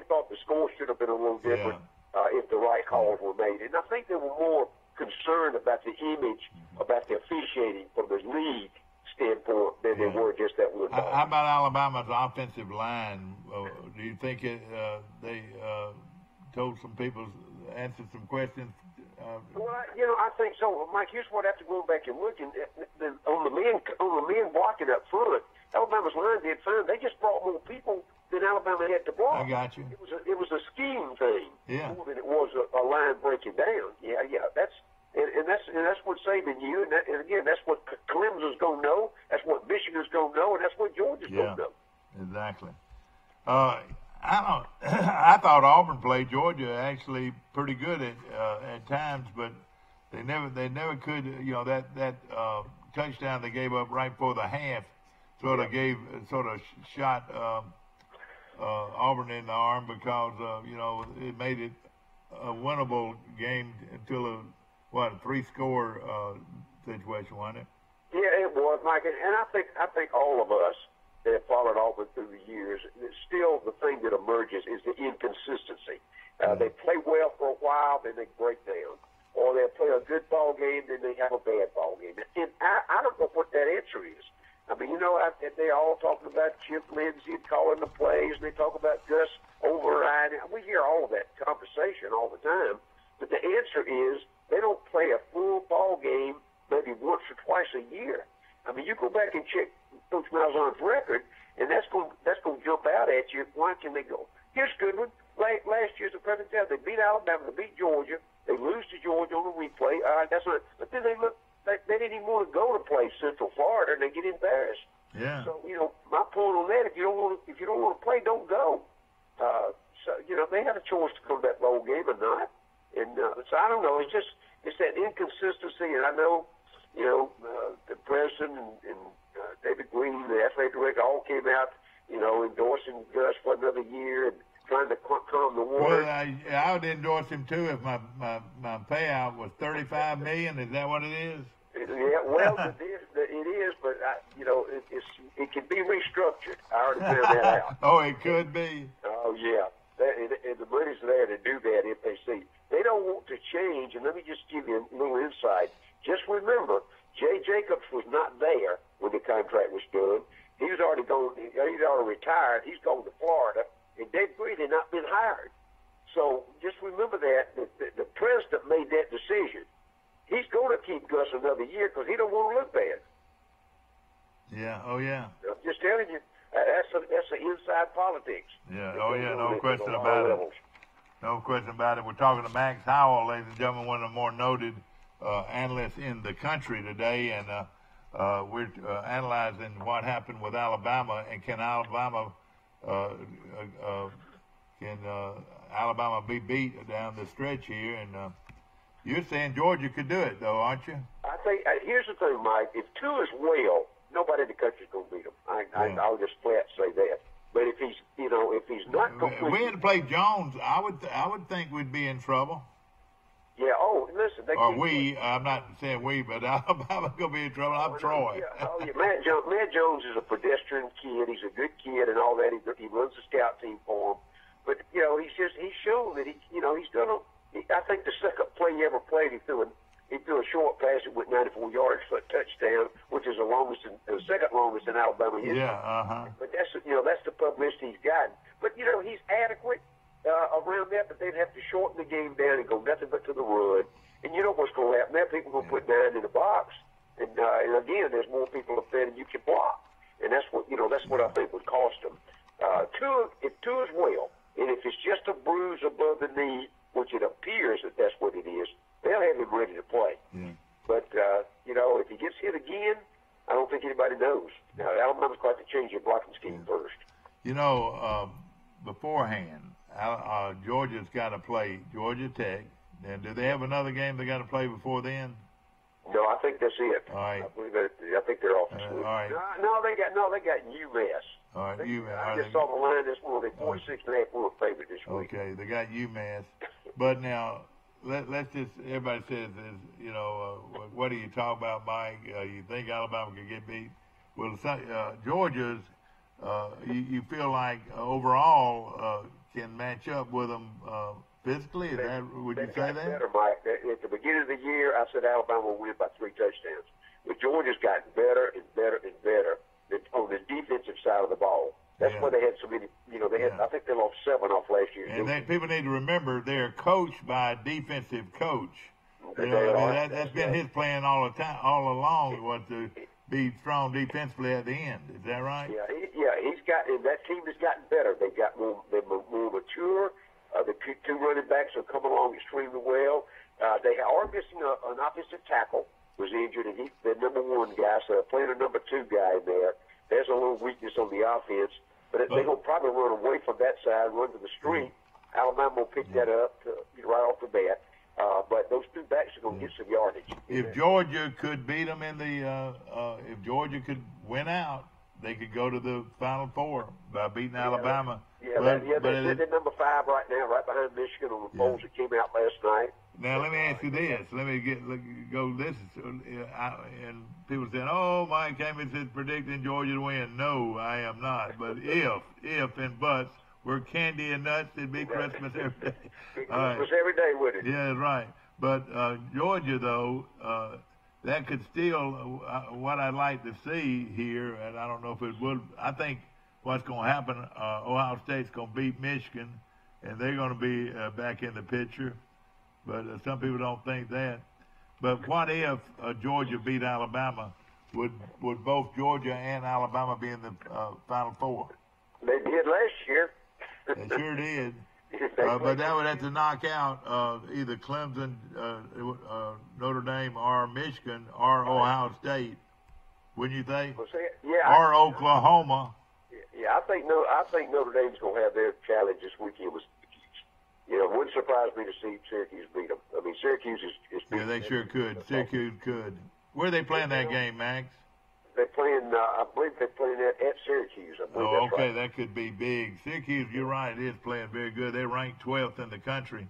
thought the score should have been a little different if the right calls were made. And I think they were more concerned about the image, about the officiating from the league standpoint than they were just that one ball. How about Alabama's offensive line? Do you think they told some people, answered some questions? Well, I think so. Mike, here's what I have to go back and look. And on the men blocking up front, Alabama's line did fine. They just brought more people than Alabama had to block. I got you. It was a scheme thing more than it was a line breaking down. Yeah, And that's what Saban knew, and again, that's what Clemson's going to know, that's what Michigan's going to know, and that's what Georgia's going to know. Exactly. I thought Auburn played Georgia actually pretty good at times, but they never could. You know, that touchdown they gave up right before the half sort of shot Auburn in the arm because it made it a winnable game until a 3-score situation, wasn't it? Yeah, it was, Mike, and I think all of us that have followed Auburn through the years, still the thing that emerges is the inconsistency. They play well for a while, then they break down, or they play a good ball game, then they have a bad ball game. And I don't know what that answer is. I mean, they're all talking about Chip Lindsey calling the plays, and they talk about Gus overriding. We hear all of that conversation all the time, but the answer is they don't play a full ball game maybe once or twice a year. I mean, you go back and check Coach Malzahn's record, and that's going to jump out at you. Why can they go? Here's a good one. Last year's a perfect example. They beat Alabama, they beat Georgia, they lose to Georgia on the replay. That's not. But then they didn't even want to go to play Central Florida, and they get embarrassed. Yeah. So my point on that, if you don't want to play, don't go. So they had a choice to come to that bowl game or not. And so I don't know. It's that inconsistency, and I know. The president and David Green, the athletic director, all came out, endorsing Gus for another year and trying to calm the water. Well, I would endorse him too if my payout was $35 million. Is that what it is? Yeah, well, it is, but it can be restructured. I already found that out. Oh, it could be. Oh yeah, and the money's there to do that if they see. They don't want to change, and let me just give you a little insight. Just remember, Jay Jacobs was not there when the contract was done. He was already gone. He's already retired. He's gone to Florida, and Dave Green had not been hired. So just remember that the president made that decision. He's going to keep Gus another year because he don't want to look bad. Yeah. Oh yeah. I'm just telling you, that's the inside politics. Yeah. Oh yeah. No question about it. No question about it. We're talking to Max Howell, ladies and gentlemen, one of the more noted analysts in the country today, and we're analyzing what happened with Alabama, and can Alabama be beat down the stretch here? And you're saying Georgia could do it, though, aren't you? I think here's the thing, Mike. If Tua is well, nobody in the country's going to beat him. I'll just flat say that. But if he's not completely, we had to play Jones. I would think we'd be in trouble. Yeah. Oh, listen. I'm not saying we, but Alabama's gonna be in trouble. I'm Troy. Yeah. Oh, yeah. Matt Jones is a pedestrian kid. He's a good kid and all that. He runs the scout team for him. But he's shown that he's gonna. I think the second play he ever played, he threw a short pass that went 94 yards for a touchdown, which is the second longest in Alabama history. Yeah. But that's the publicity he's gotten. But he's adequate around that, but they'd have to shorten the game down and go nothing but to the run. And you know what's going to happen? Now people are going to put 9 in the box, and again, there's more people up there than you can block, and that's what I think would cost them. If Tua's well, and if it's just a bruise above the knee, which it appears that that's what it is, they'll have him ready to play. Yeah. But if he gets hit again, I don't think anybody knows. Now Alabama's got to change their blocking scheme first. Beforehand, Georgia's got to play Georgia Tech. And do they have another game they got to play before then? No, I think that's it. All right. I think they're off this week. All right. No, they got UMass. All right, UMass. I just saw the line this morning. 46.5 favorite this week. Okay, they got UMass. But now, let's just, everybody says, what do you talk about, Mike? You think Alabama could get beat? Well, Georgia's, you feel like overall can match up with them physically? Would you say that? Better, Mike. At the beginning of the year, I said Alabama will win by 3 touchdowns. But Georgia's gotten better and better and better on the defensive side of the ball. That's why they had so many. I think they lost 7 off last year. And people need to remember they're coached by a defensive coach. That's been his plan all the time, all along, was to be strong defensively at the end. Is that right? That team has gotten better. They've got they're more mature. The 2 running backs are coming along extremely well. They are missing an offensive tackle, was injured, and he's the number one guy, so playing a number two guy in there. There's a little weakness on the offense, but they're going to probably run away from that side, run to the street. Alabama will pick that up right off the bat. But those two backs are going to get some yardage. If Georgia could beat them in the, if Georgia could win out, they could go to the Final Four by beating Alabama. They're number 5 right now, right behind Michigan on the polls that came out last night. Now let me ask you this. Let me go this. And people saying, "Oh, Mike Cambridge is predicting Georgia to win." No, I am not. But if and buts were candy and nuts, it'd be Christmas every day. Christmas every day with it. Yeah, that's right. But Georgia, though, that could still what I'd like to see here, and I don't know if it would. I think what's going to happen, Ohio State's going to beat Michigan, and they're going to be back in the picture. But some people don't think that. But what if Georgia beat Alabama? Would both Georgia and Alabama be in the Final Four? They did last year. They sure did. But that would have to knock out either Clemson, Notre Dame, or Michigan, or Ohio State. Wouldn't you think? Or Oklahoma. Yeah, I think Notre Dame's going to have their challenge this weekend. It wouldn't surprise me to see Syracuse beat them. I mean, Syracuse is yeah, they sure could. Syracuse could. Where are they playing that game, Max? They're playing, I believe they're playing at Syracuse. Okay, that could be big. Syracuse, you're right, it is playing very good. They're ranked 12th in the country.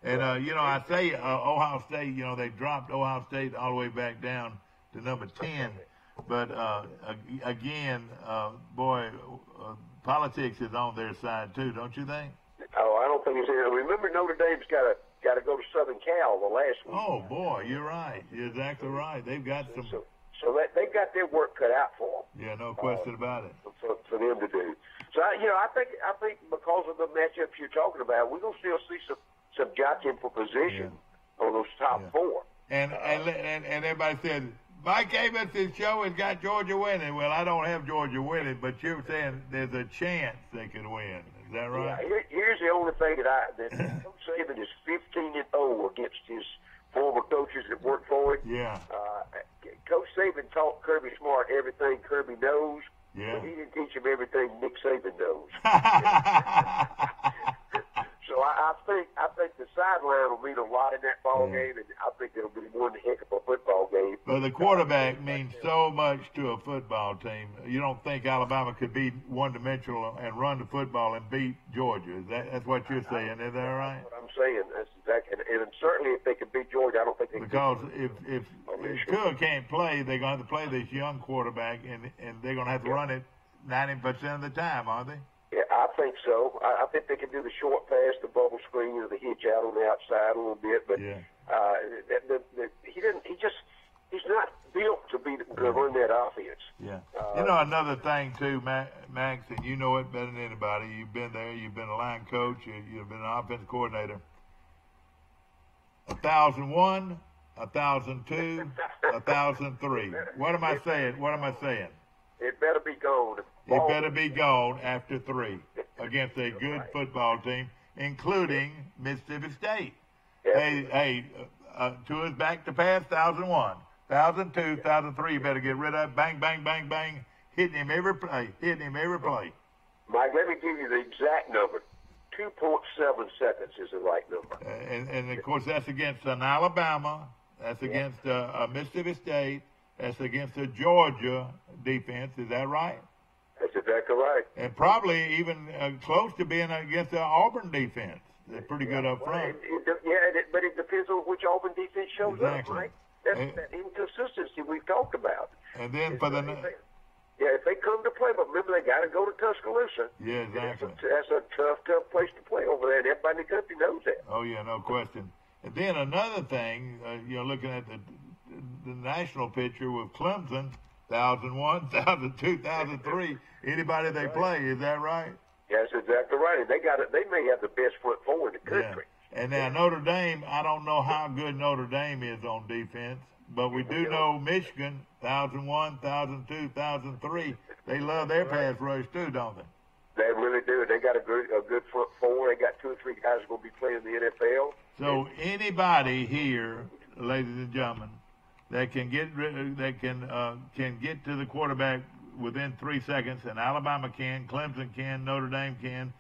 And, I say Ohio State, they dropped Ohio State all the way back down to number 10. But, again, politics is on their side, too, don't you think? Oh, I don't think it's here. Remember, Notre Dame's got to go to Southern Cal the last week. Oh, boy, you're right. You're exactly right. They've got some... So they've got their work cut out for them. Yeah, no question about it. For them to do. So I think because of the matchups you're talking about, we're gonna still see some jockeying for position on those top 4. And everybody said Mike Amos' show has got Georgia winning. Well, I don't have Georgia winning, but you're saying there's a chance they could win. Is that right? Yeah, here's the only thing that Coach Saban is 15-0 against his former coaches that worked for him. Yeah. Coach Saban taught Kirby Smart everything Kirby knows, but he didn't teach him everything Nick Saban knows. So I think the sideline will mean a lot in that ball game, and I think it'll be one heck of a football game. But the quarterback means so much to a football team. You don't think Alabama could be one-dimensional and run the football and beat Georgia? That's what you're saying, is that right? That's what I'm saying. That's exactly, and certainly if they can beat Georgia, I don't think they can. Because if Cook can't play, they're going to have to play this young quarterback, and they're going to have to run it 90% of the time, aren't they? Yeah, I think so. I think they can do the short pass, the bubble screen, or the hitch out on the outside a little bit. But he's not built to run that offense. Yeah. Another thing too, Max, and you know it better than anybody. You've been there. You've been a line coach. You've been an offensive coordinator. 1,001, 1,002, 1,003. What am I saying? It better be gone. It better be gone after 3 against a good football team, including Mississippi State. Yeah. Hey, Tua's back to pass, 1,001. 1,002, 1,003, you better get rid of it. Bang, bang, bang, bang. Hitting him every play. Mike, let me give you the exact number. 2.7 seconds is the right number. And of course, that's against an Alabama. That's against a Mississippi State. That's against a Georgia defense. Is that right? That's exactly right. And probably even close to being against the Auburn defense. They're pretty good up front. But it depends on which Auburn defense shows up, right? That's that inconsistency we've talked about. And then if they come to play, but remember they got to go to Tuscaloosa. Yeah, exactly. That's a tough place to play over there, and everybody in the country knows that. Oh yeah, no question. And then another thing, looking at the national picture with Clemson, 1,001, 1,002, 1,003. Anybody they play, is that right? Yeah, that's exactly right. And they may have the best front four in the country. Yeah. And now Notre Dame, I don't know how good Notre Dame is on defense, but we do know Michigan, 1,001, 1,002, 1,003. They love their pass rush too, don't they? They really do. They got a good front 4. They got 2 or 3 guys going to be playing the NFL. So anybody here, ladies and gentlemen, that can get to the quarterback within 3 seconds, and Alabama can, Clemson can, Notre Dame can,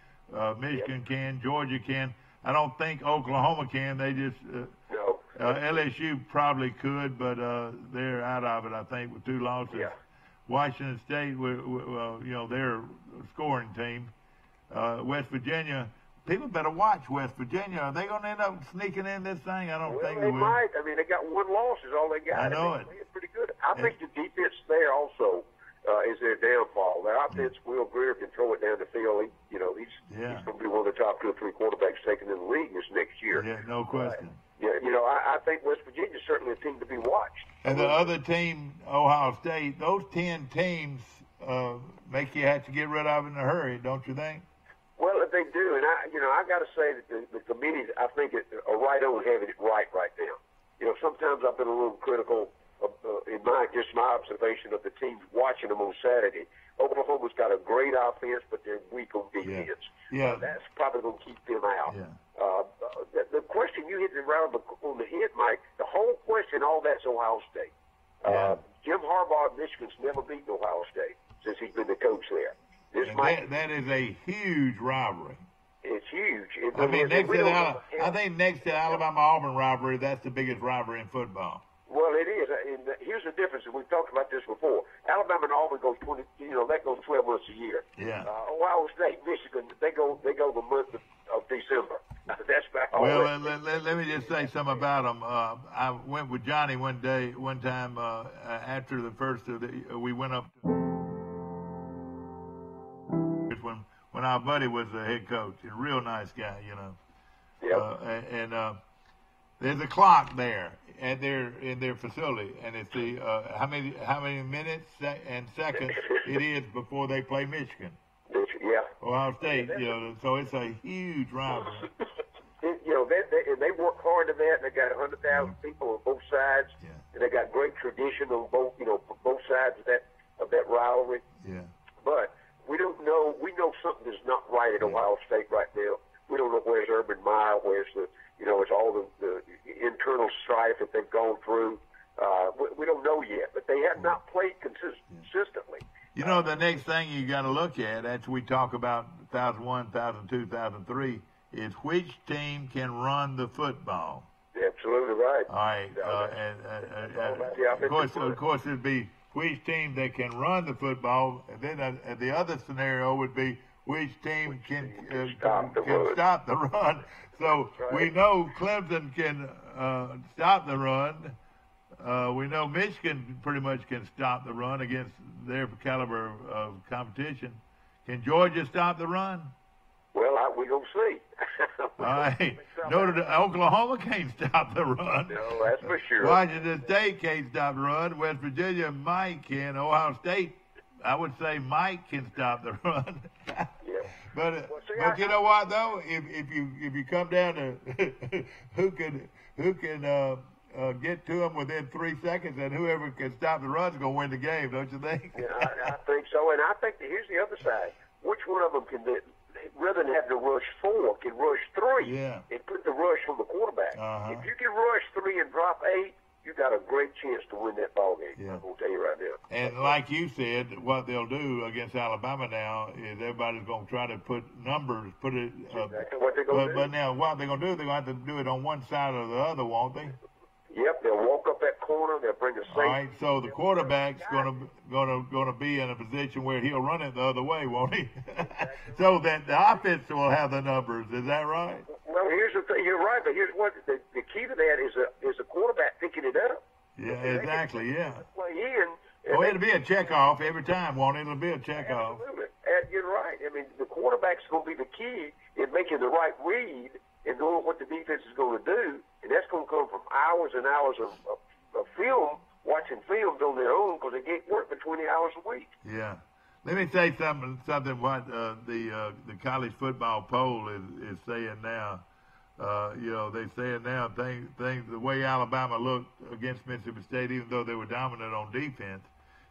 Michigan can, Georgia can. I don't think Oklahoma can. They just no. LSU probably could, but they're out of it, I think, with 2 losses. Yeah. Washington State, they're a scoring team. West Virginia, people better watch West Virginia. Are they going to end up sneaking in this thing? I don't think they will. Might. I mean, they got 1 loss is all they got. I know it. It's pretty good. I think the defense there also is their downfall. Their offense, Will Greer can throw it down the field. He's going to be one of the top 2 or 3 quarterbacks taken in the league this next year. Yeah, no question. I think West Virginia is certainly a team to be watched. And the other team, Ohio State, those 10 teams make you have to get rid of in a hurry, don't you think? Well, they do, and I got to say that the committees, I think, are right on having it right now. Sometimes I've been a little critical of, in my observation of the teams watching them on Saturday. Oklahoma's got a great offense, but they're weak on defense. Yeah. That's probably going to keep them out. Yeah. The question you hit around on the head, Mike, the whole question, all that's Ohio State. Jim Harbaugh of Michigan's never beaten Ohio State since he's been the coach there. That is a huge rivalry. It's huge. I think next to Alabama-Auburn rivalry, that's the biggest rivalry in football. Well, it is. And here's the difference. And we've talked about this before. Alabama and Auburn goes 20. That goes 12 months a year. Yeah. Ohio State, Michigan, they go the month of December. That's about all. Well, let me just say something about them. I went with Johnny one time after the first of we went up to when our buddy was the head coach, a real nice guy, Yep. There's a clock there in their facility, and it's the how many minutes and seconds it is before they play Michigan. Yeah. Ohio State, so it's a huge rivalry. They work hard at that. And they got 100,000 people on both sides, and they got great tradition on both sides of that rivalry. Yeah. But we don't know. We know something is not right at Ohio State right now. We don't know where's Urban Meyer, where's it's all the internal strife that they've gone through. We don't know yet, but they have not played consistently. The next thing you got to look at after we talk about 2001, 2002, 2003 is which team can run the football. Absolutely right. All right, of course, it'd be which team that can run the football, and then the other scenario would be which team can stop the run. So we know Clemson can stop the run. We know Michigan pretty much can stop the run against their caliber of competition. Can Georgia stop the run? Well, we're going to see. All right. Oklahoma can't stop the run. No, that's for sure. Washington State can't stop the run. West Virginia might can. Ohio State, I would say, might can stop the run. Yeah. But you know what though? If you come down to who can get to them within 3 seconds, and whoever can stop the run is going to win the game, don't you think? Yeah, I think so. And I think here's the other side. Which one of them can, rather than having to rush 4, can rush 3 and put the rush on the quarterback? If you can rush 3 and drop 8, you got a great chance to win that ball game. Yeah. I'm going to tell you right now. And like you said, what they'll do against Alabama now is everybody's going to try to put numbers, exactly what they're going to do. But now what they're going to do, they're going to have to do it on one side or the other, won't they? Yep, they'll walk up that corner. They'll bring a safety. All right, so the quarterback's going to be in a position where he'll run it the other way, won't he? So that the offense will have the numbers. Is that right? Well, here's the thing. You're right, but here's what the key to that is a quarterback picking it up. Yeah, exactly. Yeah. Play in. It'll be a checkoff every time, won't it? It'll be a checkoff. Absolutely. And you're right. I mean, the quarterback's going to be the key in making the right read and knowing what the defense is going to do, and that's going to come from hours and hours of film, watching films on their own, because they get work for 20 hours a week. Yeah. Let me say something what the college football poll is saying now. They're saying now things the way Alabama looked against Mississippi State, even though they were dominant on defense,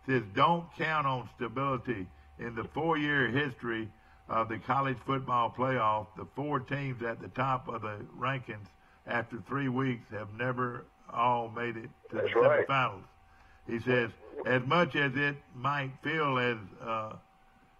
says don't count on stability in the 4-year history of the college football playoff, the 4 teams at the top of the rankings after 3 weeks have never all made it to the semifinals. He says, as much as it might feel if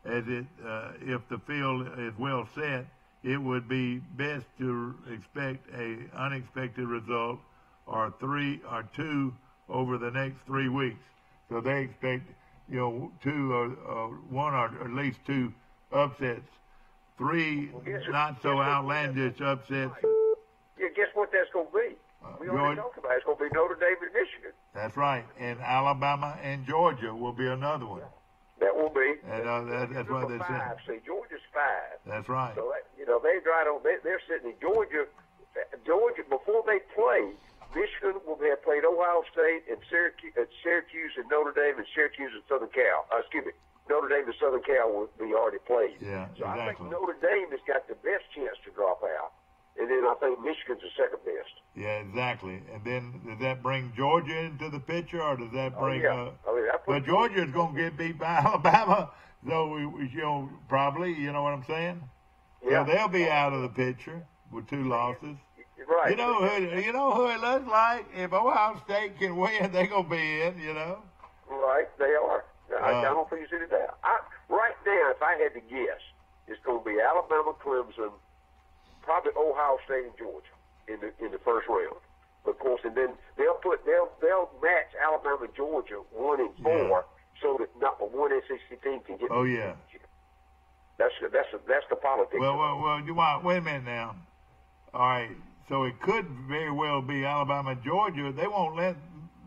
the field is well set, it would be best to expect a unexpected result or 2 over the next 3 weeks. So they expect, 2 or 1 or at least 2 upsets, 3 not so outlandish upsets. Yeah, guess what that's going to be? We already talked about it. It's going to be Notre Dame and Michigan. That's right. And Alabama and Georgia will be another one. That will be. And that's what they're saying. See, Georgia's 5. That's right. So, they're sitting in Georgia. Georgia, before they play, Michigan will have played Ohio State and Syracuse and Notre Dame and Syracuse and Southern Cal. Notre Dame and Southern Cal will be already played. Yeah, so exactly. I think Notre Dame has got the best chance to drop out. And then I think Michigan's the second best. Yeah, exactly. And then does that bring Georgia into the picture, or does that bring? But Georgia is going to get beat by Alabama, so we probably, you know what I'm saying? Yeah. So they'll be out of the picture with 2 losses. Right. You know who it looks like? If Ohio State can win, they're going to be in. Right, they are. I don't think it's any doubt. Right now, if I had to guess, it's going to be Alabama, Clemson, probably Ohio State and Georgia in the first round. Of course, and then they'll match Alabama and Georgia 1 and 4, so that not one SEC team can get. Oh yeah. That's the politics. Well, you want wait a minute now. All right, so it could very well be Alabama and Georgia. They won't let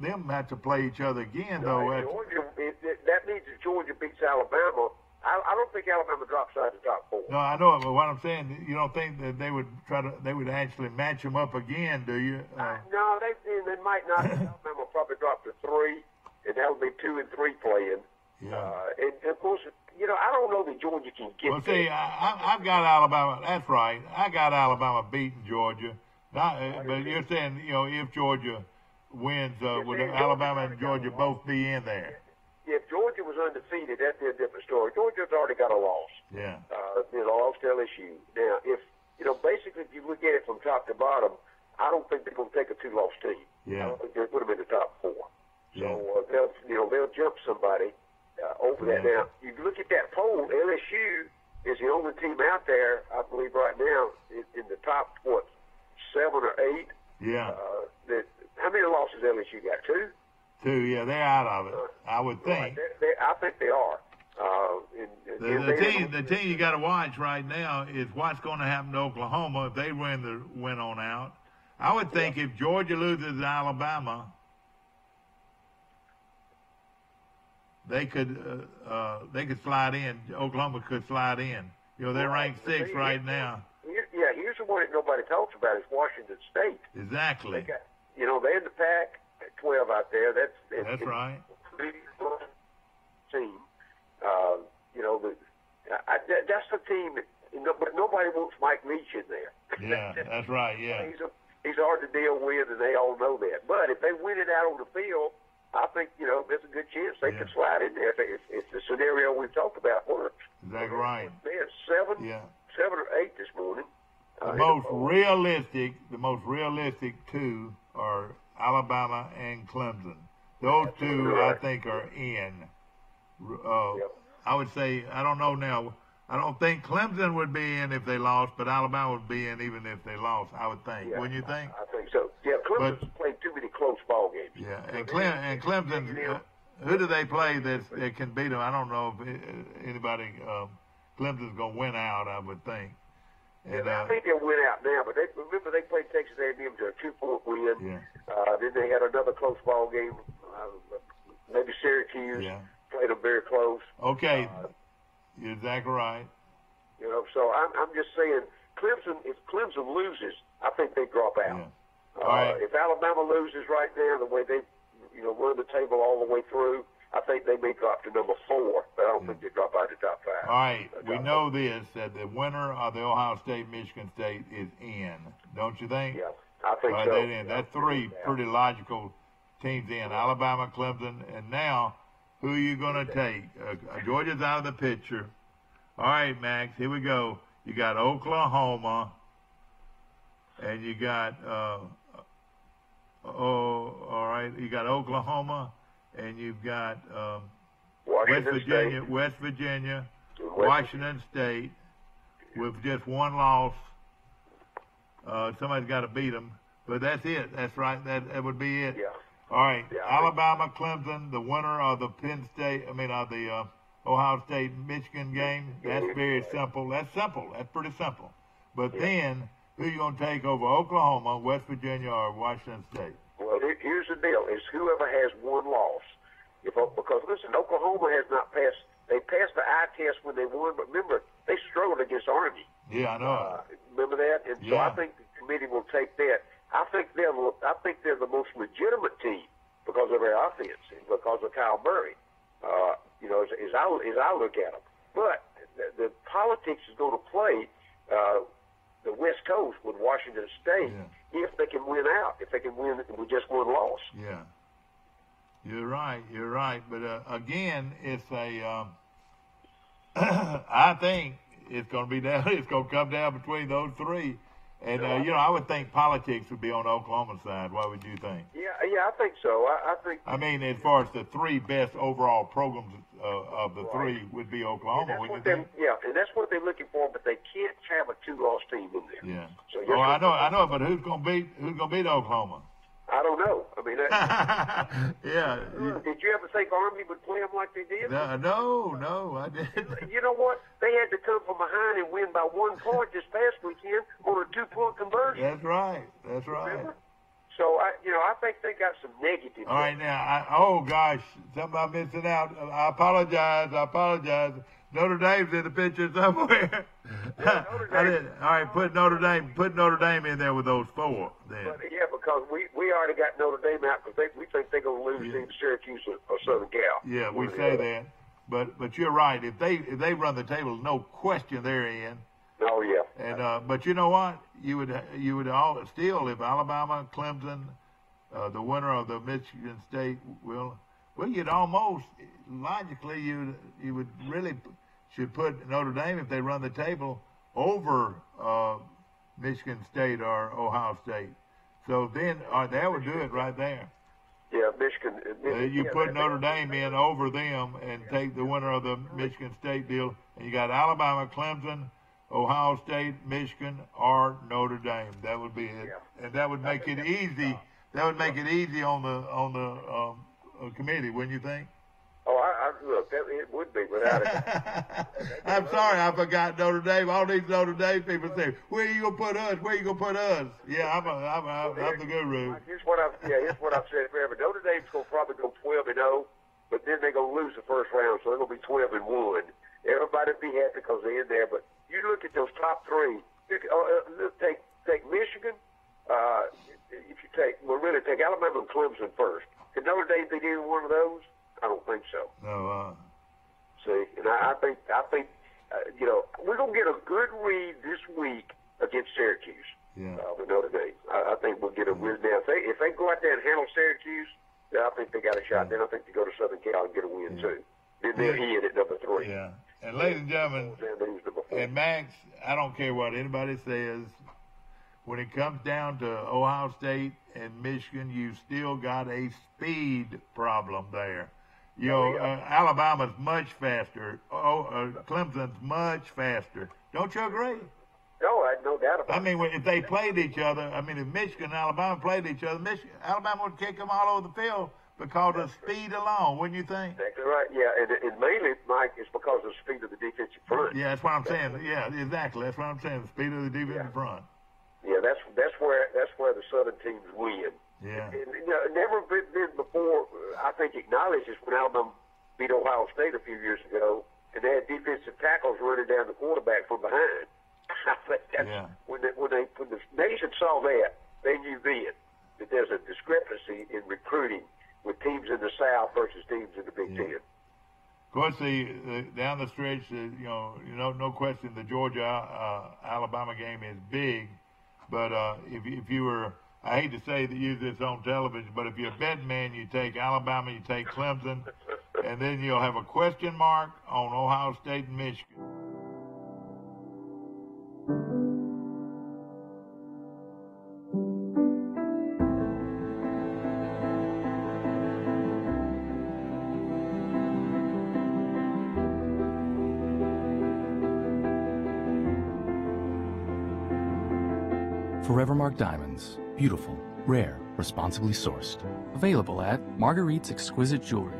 them have to play each other again, though. Georgia, that means that Georgia beats Alabama. I don't think Alabama drops out of the top 4. No, I know it, but what I'm saying, you don't think that they would actually match them up again, do you? No, they might not. Alabama will probably drop to 3, and that'll be 2 and 3 playing. Yeah. And of course, I don't know that Georgia can get. Well, see, I've got Alabama. That's right. I got Alabama beating Georgia. But you're saying, if Georgia wins, would Alabama and Georgia both be in there? If Georgia was undefeated, that'd be a different story. Georgia's already got a loss. Yeah. Lost to LSU. Now, basically, if you look at it from top to bottom, I don't think they're going to take a 2-loss team. Yeah. I don't think they'll put them in the top 4. Yeah. So they'll jump somebody over that. Now, you look at that poll. LSU is the only team out there, I believe, right now in the top 7 or 8. Yeah. How many losses LSU got? 2. 2, yeah, they're out of it. I would think. Right. I think they are. The team you got to watch right now is what's going to happen to Oklahoma if they win on out. I would think if Georgia loses to Alabama, they could slide in. Oklahoma could slide in. They're ranked 6th right now. Here's the one that nobody talks about is Washington State. Exactly. They're in the pack. 12 out there. That's right. Team. That's the team. But nobody wants Mike Leach in there. Yeah, that's right. Yeah. He's hard to deal with, and they all know that. But if they win it out on the field, I think there's a good chance they could slide in there if the scenario we've talked about works. Exactly right. They had 7 or 8 this morning. The most realistic 2 are Alabama and Clemson. Those 2, I think, are in. I would say, I don't know now. I don't think Clemson would be in if they lost, but Alabama would be in even if they lost, I would think. Wouldn't you think? I think so. Yeah, Clemson's played too many close ball games. Yeah, and Clemson, who do they play that can beat them? I don't know if anybody, Clemson's going to win out, I would think. And, I think they'll win out now, but remember they played Texas A&M to a 2-point win. Yeah. Then they had another close ball game. Maybe Syracuse played them very close. Okay, you're exactly right. So I'm just saying, if Clemson loses, I think they drop out. Yeah. If Alabama loses right now, the way they run the table all the way through, I think they may drop to number 4, but I don't think they drop out to top 5. All right, we know this, that the winner of the Ohio State-Michigan State is in, don't you think? Yeah, I think so. That's 3 pretty logical teams in, Alabama, Clemson, and now who are you going to take? Georgia's out of the picture. All right, Max, here we go. You got Oklahoma, and you got, all right, you got Oklahoma, and you've got West Virginia, Washington State, with just one loss. Somebody's got to beat them, but that's it. That's right. That would be it. Yeah. All right. Yeah, Alabama, Clemson, the winner of the the Ohio State Michigan game. That's very simple. That's simple. That's pretty simple. But then, who you going to take over Oklahoma, West Virginia, or Washington State? Well, here's the deal: is whoever has one loss. Because listen, Oklahoma has not passed. They passed the eye test when they won, but remember they struggled against Army. Yeah, I know. Remember that? And so I think the committee will take that. I think they're the most legitimate team because of their offense and because of Kyle Murray. As I look at them. But the politics is going to play the West Coast with Washington State if they can win out. If they can win with just one loss. Yeah. You're right. But again, it's a. I think it's going to be down. It's going to come down between those three, and I would think politics would be on the Oklahoma side. What would you think? Yeah, I think so. I think. I mean, as far as the three best overall programs of the three would be Oklahoma. And that's what they're looking for. But they can't have a two-loss team in there. Yeah. So I know. But who's going to beat Oklahoma? I don't know. I mean, yeah. Did you ever think Army would play them like they did? No, I didn't. You know what? They had to come from behind and win by 1 point this past weekend on a 2-point conversion. That's right. Remember? So I think they got some negatives. All right, now, gosh, something I'm missing out. I apologize. Notre Dame's in the picture somewhere. Yeah, Notre Dame. All right, put Notre Dame in there with those four. Then. But, because we already got Notre Dame out because we think they're going to lose to Syracuse or Southern Cal. Yeah, we say that. But you're right. If they run the table, no question they're in. Oh yeah. And but you know what? You would all still, if Alabama, Clemson, the winner of the Michigan State you'd almost logically you would really should put Notre Dame, if they run the table, over Michigan State or Ohio State. So then that would do it right there. Yeah, Michigan. You put Notre Dame in over them and take the winner of the Michigan State deal, and you got Alabama, Clemson, Ohio State, Michigan, or Notre Dame. That would be it, and that would make it easy. That would make it easy on the committee, wouldn't you think? Oh, look, it would be without it. I'm sorry, I forgot Notre Dame. All these Notre Dame people say, "Where you gonna put us? Where you gonna put us?" Yeah, I'm the guru. Here's what I've said forever. Notre Dame's gonna probably go 12-0, but then they're gonna lose the first round, so they're gonna be 12-1. Everybody'll be happy because they're in there. But you look at those top three. Take Michigan. If you take Alabama and Clemson first. Can Notre Dame beat either one of those? I don't think so. No. See, and I think we're gonna get a good read this week against Syracuse. Yeah. With Notre Dame, I think we'll get a win now. If they go out there and handle Syracuse, then I think they got a shot. Then I think they go to Southern Cal and get a win too. Then they're in at number 3. Yeah. And ladies and gentlemen, and Max, I don't care what anybody says. When it comes down to Ohio State and Michigan, you still got a speed problem there. Alabama's much faster. Clemson's much faster. Don't you agree? No, I had no doubt about it. I mean, if they played each other, if Michigan and Alabama played each other, Alabama would kick them all over the field because of speed alone, wouldn't you think? Exactly right. Yeah, and mainly, Mike, it's because of the speed of the defensive front. Yeah, that's what I'm saying. Yeah, exactly. That's what I'm saying. The speed of the defensive front. Yeah, that's where the Southern teams win. Yeah. And, never been before, I think, acknowledged this when Alabama beat Ohio State a few years ago, and they had defensive tackles running down the quarterback from behind. I think that's when the nation saw that, they knew then that there's a discrepancy in recruiting with teams in the South versus teams in the Big Ten. Of course, down the stretch, no question, the Georgia Alabama game is big. But if you were, I hate to say that use this on television, but if you're a betting man, you take Alabama, you take Clemson, and then you'll have a question mark on Ohio State and Michigan. Forevermark Diamonds. Beautiful, rare, responsibly sourced. Available at Marguerite's Exquisite Jewelry.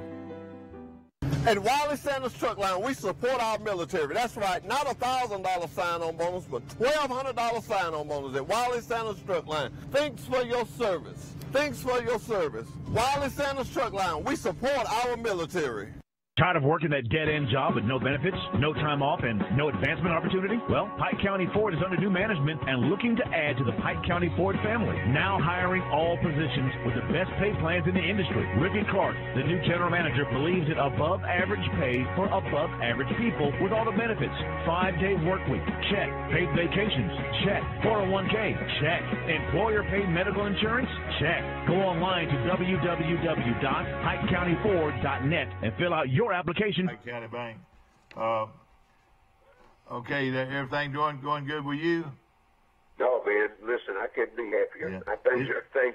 At Wiley Sanders Truck Line, we support our military. That's right, not a $1,000 sign-on bonus, but $1,200 sign-on bonus at Wiley Sanders Truck Line. Thanks for your service. Thanks for your service. Wiley Sanders Truck Line, we support our military. Tired of working that dead-end job with no benefits, no time off, and no advancement opportunity? Well, Pike County Ford is under new management and looking to add to the Pike County Ford family. Now hiring all positions with the best pay plans in the industry. Ricky Clark, the new general manager, believes in above-average pay for above-average people with all the benefits. 5-day work week, check. Paid vacations, check. 401k, check. Employer-paid medical insurance, check. Go online to www.pikecountyford.net and fill out your application. Pike County Bank. Okay, everything going good with you? No, man. Listen, I couldn't be happier. Yeah. Things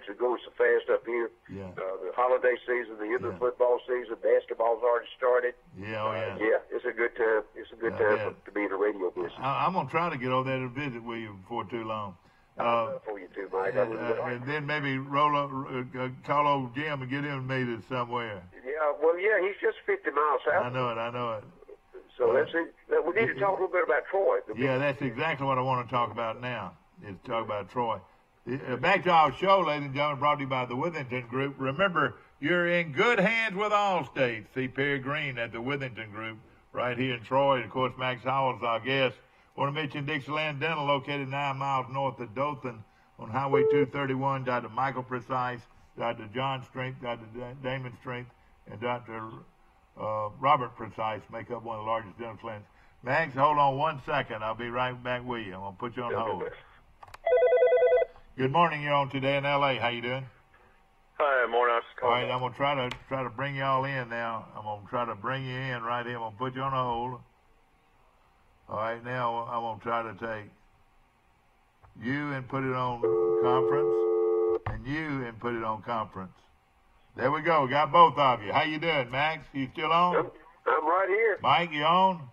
are going so fast up here. Yeah. The holiday season, the end of the football season, basketball's already started. Yeah, yeah, it's a good time. It's a good time to be in the radio business. I'm gonna try to get over there to visit with you before too long. For you too, Mike. And then maybe call old Jim and get him meted somewhere. Yeah, he's just 50 miles south. I know it. So let's see. We need to talk a little bit about Troy. Yeah, that's exactly what I want to talk about now, is talk about Troy. Back to our show, ladies and gentlemen, brought to you by the Withington Group. Remember, you're in good hands with Allstate. See Perry Green at the Withington Group right here in Troy. And, of course, Max Howell's our guest. Want to mention Dixieland Dental, located 9 miles north of Dothan on Highway 231. Dr. Michael Precise, Dr. John Strength, Dr. Damon Strength, and Dr. Robert Precise make up one of the largest dental clinics. Max, hold on 1 second. I'll be right back with you. I'm going to put you on hold. Good morning. You're on Today in L.A. How you doing? Hi, morning. I was just calling. All right, I'm going to try to bring y'all in now. I'm going to try to bring you in right here. I'm going to put you on hold. All right, now I'm going to try to take you and put it on conference, and you and put it on conference. There we go. Got both of you. How you doing, Max? You still on? I'm right here. Mike, you on?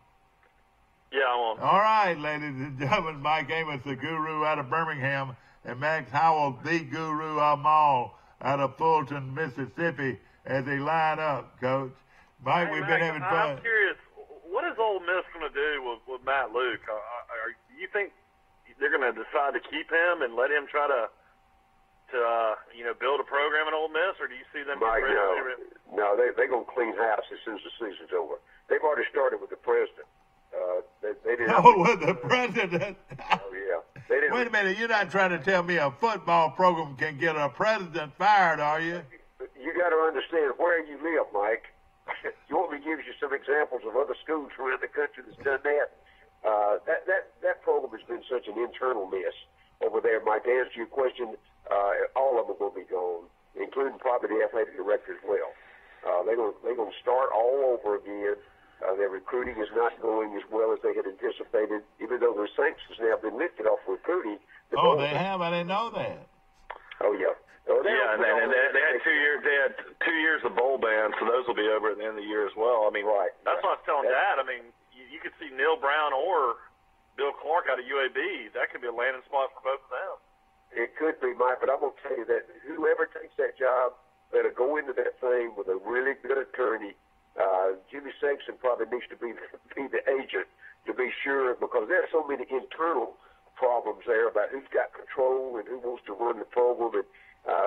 Yeah, I'm on. All right, ladies and gentlemen, Mike Amos, the guru out of Birmingham, and Max Howell, the guru of them all, out of Fulton, Mississippi, as they line up, Coach. Mike, we've been having fun. I'm curious, what is Ole Miss going to do with Matt Luke? Do you think they're going to decide to keep him and let him try to build a program at Ole Miss, or do you see them? Mike, no, they're going to clean house as soon as the season's over. They've already started with the president. They didn't. Oh, with the president. Oh yeah. They didn't. Wait a minute, you're not trying to tell me a football program can get a president fired, are you? You got to understand where you live, Mike. You want me to give you some examples of other schools around the country that's done that? That program has been such an internal mess over there, Mike. To answer your question, all of them will be gone, including probably the athletic director as well. They're going to start all over again. Their recruiting is not going as well as they had anticipated, even though their sanctions now have been lifted off recruiting. Oh, they have? I didn't know that. Oh, yeah. And they had 2 years. They had 2 years of bowl ban, so those will be over at the end of the year as well. I mean, that's what I was telling Dad. I mean, you could see Neil Brown or Bill Clark out of UAB. That could be a landing spot for both of them. It could be, Mike, but I'm going to tell you that whoever takes that job better go into that thing with a really good attorney. Jimmy Sexton probably needs to be the agent to be sure, because there are so many internal problems there about who's got control and who wants to run the program. And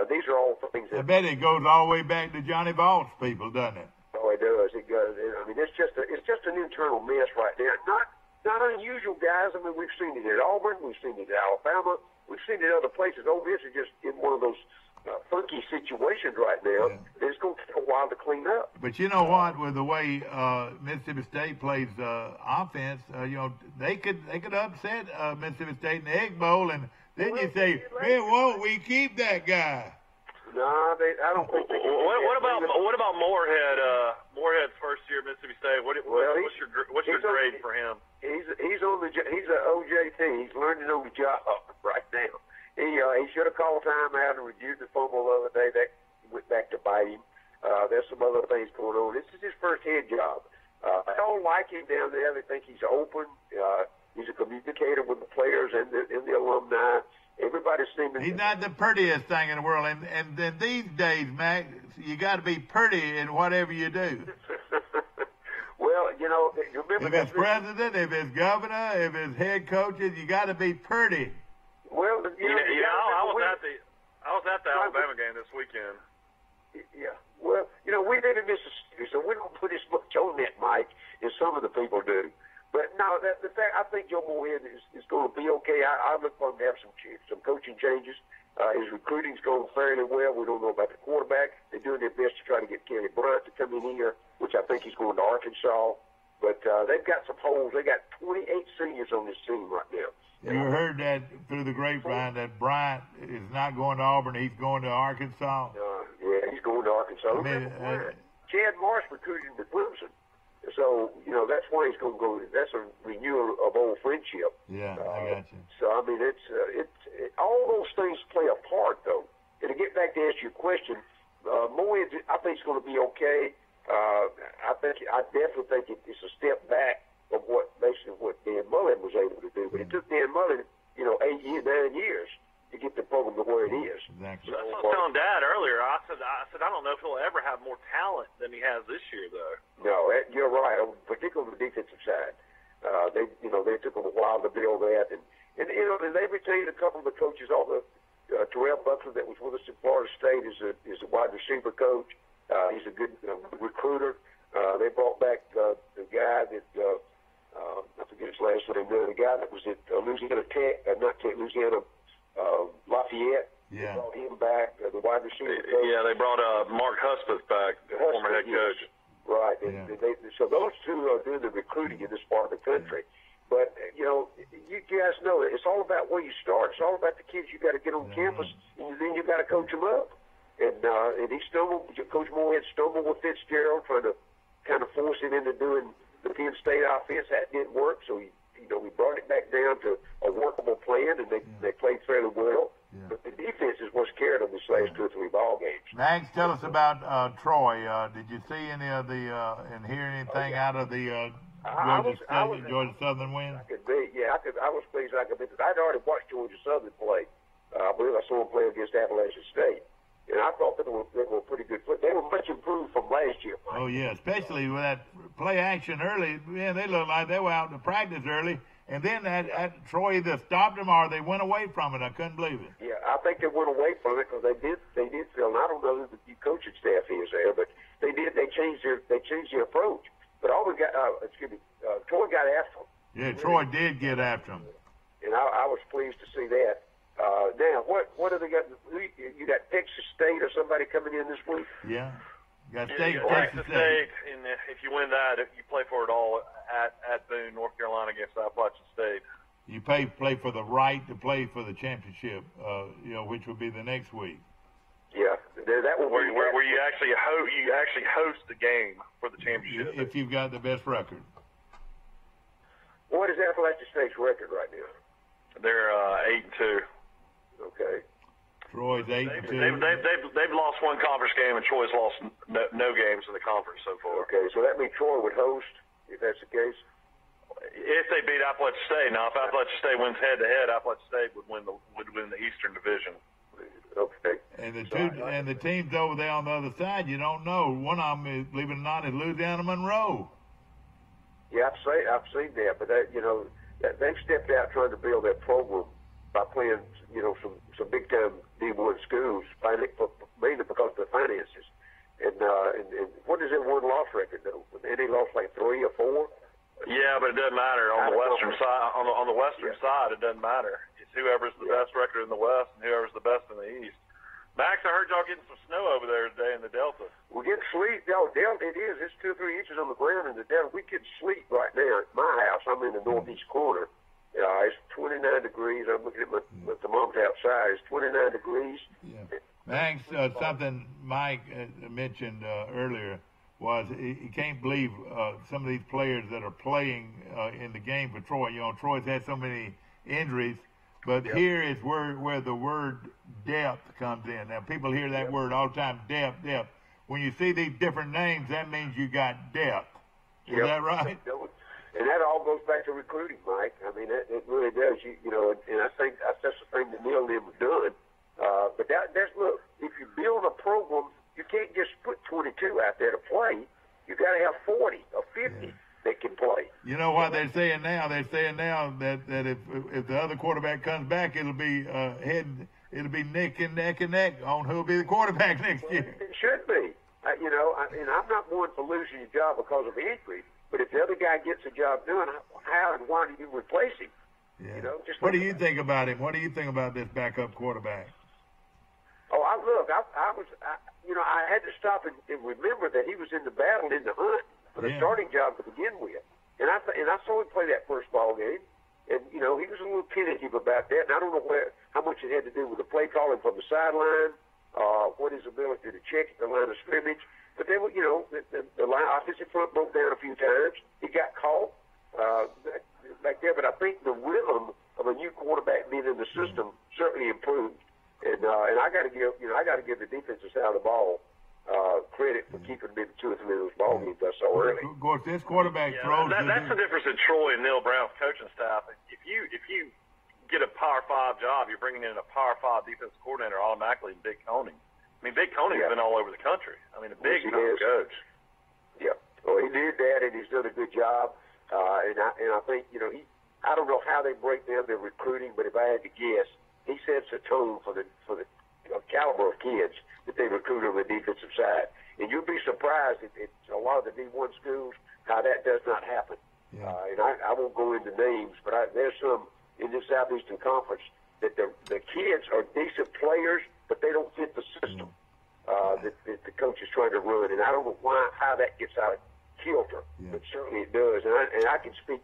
these are all things that... I bet it goes all the way back to Johnny Vaught's people, doesn't it? Oh, it does. It goes. I mean, it's just an internal mess right there. Not unusual, guys. I mean, we've seen it at Auburn. We've seen it at Alabama. We've seen it at other places. Ole Miss is just in one of those funky situations right now. Yeah. It's going to take a while to clean up. But you know what? With the way Mississippi State plays offense, they could upset Mississippi State in the Egg Bowl, and then you say, "Man, won't we keep that guy?" No, I don't think they can. What about Moorhead? Moorhead's first year at Mississippi State. What's your grade for him? He's an OJT. He's learning on the job right now. He should have called time out and reviewed the fumble the other day. That went back to bite him. There's some other things going on. This is his first head job. I don't like him down there. They think he's open. He's a communicator with the players and the alumni. Everybody's seeming. He's not the prettiest thing in the world, and then these days, Mac, you got to be pretty in whatever you do. Well, you remember if it's president, if it's governor, if it's head coaches, you got to be pretty. Well, I was at the Alabama game this weekend. Yeah. Well, we live in Mississippi, so we don't put as much on that, Mike, as some of the people do. But no, the fact, I think Joe Moorhead is going to be okay. I look for him to have some coaching changes. His recruiting's going fairly well. We don't know about the quarterback. They're doing their best to try to get Kenny Bryant to come in here, which I think he's going to Arkansas. But they've got some holes. They got 28 seniors on this team right now. You heard that through the grapevine that Bryant is not going to Auburn. He's going to Arkansas. Yeah, he's going to Arkansas. Chad Marsh recruited him to Clemson. So, that's why he's going to go. That's a renewal of old friendship. Yeah, I got you. So, I mean, it's all those things play a part, though. And to get back to answer your question, Moorhead, I think it's going to be okay. I definitely think it's a step back of what Dan Mullen was able to do. But it took Dan Mullen, 9 years to get the program to where it is. Exactly. So I was telling Dad earlier. I said I don't know if he'll ever have more talent than he has this year, though. No, you're right. Particularly on the defensive side, they took them a while to build that, and they retained a couple of the coaches. All the Terrell Buckler that was with us at Florida State is a wide receiver coach. He's a good recruiter. They brought back the guy that I forget his last name. The guy that was at Louisiana Tech, not Tech, Louisiana. Lafayette. Yeah. They brought him back, the wide receiver coach. Yeah, they brought Mark Huspath back, the former head coach. Right. Yeah. So those two are doing the recruiting in this part of the country. But, you guys know that it's all about where you start. It's all about the kids you got to get on campus, and then you got to coach them up. And he stumbled, Coach Moorhead stumbled with Fitzgerald, trying to kind of force him into doing the Penn State offense. That didn't work, so we brought it back down to a workable plan, and they played fairly well. Yeah. But the defense is what's carried them this last 2 or 3 ball games. Max, tell us about Troy. Did you see any of the and hear anything out of the Georgia Southern win? I was pleased I could be. I'd already watched Georgia Southern play. I believe I saw them play against Appalachian State. And I thought they were pretty good. They were much improved from last year, Mike. Oh, yeah, especially with that play action early. Man, they looked like they were out to practice early. And then Troy either stopped them or they went away from it. I couldn't believe it. Yeah, I think they went away from it because they did feel, and I don't know who the coaching staff is there, but they changed their approach. But Troy got after them. Yeah, Troy did get after them. And I was pleased to see that. Now, what have they got? You got Texas State or somebody coming in this week? Yeah. Got Texas State, and if you win that, you play for it all at Boone, North Carolina against Appalachian State. You play for the right to play for the championship, which will be the next week. Yeah, that will where you actually host the game for the championship if you've got the best record. What is Appalachian State's record right now? They're 8-2. Okay. Troy's 8-2. They've lost one conference game, and Troy's lost no games in the conference so far. Okay, so that means Troy would host, if that's the case. If they beat Appalachian State, now if Appalachian State wins head-to-head, Appalachian State would win the Eastern Division. Okay. And the teams over there on the other side, you don't know. One of them, believe it or not, is Louisiana Monroe. Yeah, I've seen that, but they've stepped out trying to build that program by playing, some big time D1 schools, mainly because of the finances. And what is their win-loss record though? They lost like 3 or 4. Yeah, but it doesn't matter on the western side. On the western side, it doesn't matter. It's whoever's the best record in the west and whoever's the best in the east. Max, I heard y'all getting some snow over there today in the Delta. We get sleet. Delta, it is. It's 2 or 3 inches on the ground in the Delta. We get sleet right there at my house. I'm in the northeast corner. It's 29 degrees. I'm looking at my thermometer outside. It's 29 degrees. Yeah. Max, something Mike mentioned earlier was he can't believe some of these players that are playing in the game for Troy. Troy's had so many injuries. But here is where the word depth comes in. Now, people hear that word all the time, depth. When you see these different names, that means you got depth. Is that right? And that all goes back to recruiting, Mike. I mean, it really does. You know, and I think that's the thing that Neil and them have done. But look, if you build a program, you can't just put 22 out there to play. You got to have 40 or 50 that can play. You know what they're saying now? They're saying now that if the other quarterback comes back, it'll be neck and neck on who'll be the quarterback next year. It should be. You know, and I'm not one for losing your job because of injury. But if the other guy gets the job done, how and why do you replace him? Yeah. You know, what do you think about him? What do you think about this backup quarterback? Oh, I had to stop and remember that he was in the battle, in the hunt for the starting job to begin with. And I saw him play that first ball game, and you know he was a little tentative about that. And I don't know how much it had to do with the play calling from the sideline, what his ability to check at the line of scrimmage. But they were, you know, the line offensive front broke down a few times. He got caught back there, but I think the rhythm of a new quarterback being in the system certainly improved. And I got to give the defensive side of the ball credit for keeping maybe 2 or 3 of those ball games so early. Of course, this quarterback throws. That's the difference in Troy and Neil Brown's coaching staff. If you get a Power 5 job, you're bringing in a Power 5 defensive coordinator automatically in Big Coney. I mean, Big Coney's been all over the country. I mean, a big coach. Yeah. Well, he did that, and he's done a good job. And I think, you know, I don't know how they break down their recruiting, but if I had to guess, he sets a tone for the caliber of kids that they recruit on the defensive side. And you'll be surprised at a lot of the D1 schools how that does not happen. Yeah. And I won't go into names, but there's some in the Southeastern Conference that the kids are decent players, but they don't fit the system that the coach is trying to run. And I don't know how that gets out of kilter, but certainly it does. And I can speak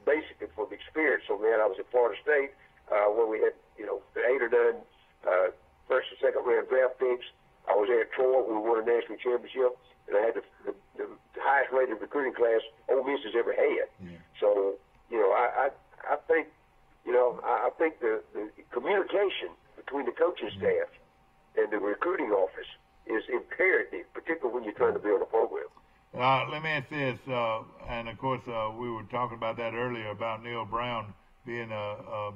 basically from experience on that. I was at Florida State where we had, you know, 8 or 9 first and second round draft picks. I was there at Troy when we won a national championship, and I had the highest rated recruiting class Ole Miss has ever had. Yeah. So, you know, I think, you know, I think the communication between the coaching staff and the recruiting office is imperative, particularly when you're trying to build a program. Let me ask this, and of course we were talking about that earlier about Neil Brown being the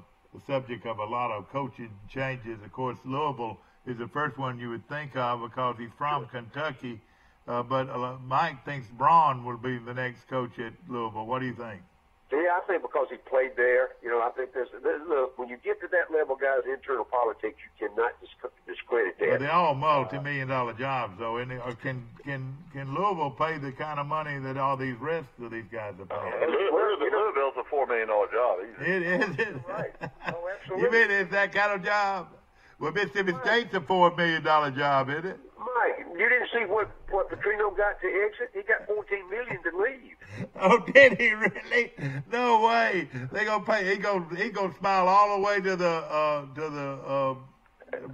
subject of a lot of coaching changes. Of course, Louisville is the first one you would think of because he's from Kentucky, but Mike thinks Braun will be the next coach at Louisville. What do you think? Yeah, I think because he played there, you know, I think look, when you get to that level, guys, internal politics, you cannot discredit that. Well, they're all multi-million-dollar jobs, though. And can Louisville pay the kind of money that all these rest of these guys are paying? Louisville's a $4 million job. It is. Right. Oh, absolutely. You mean it's that kind of job? Well, Mississippi State's a $4 million job, isn't it? Mike, you didn't see what Petrino got to exit? He got $14 million to leave. Oh, did he really? No way. They gonna pay. He gonna smile all the way to the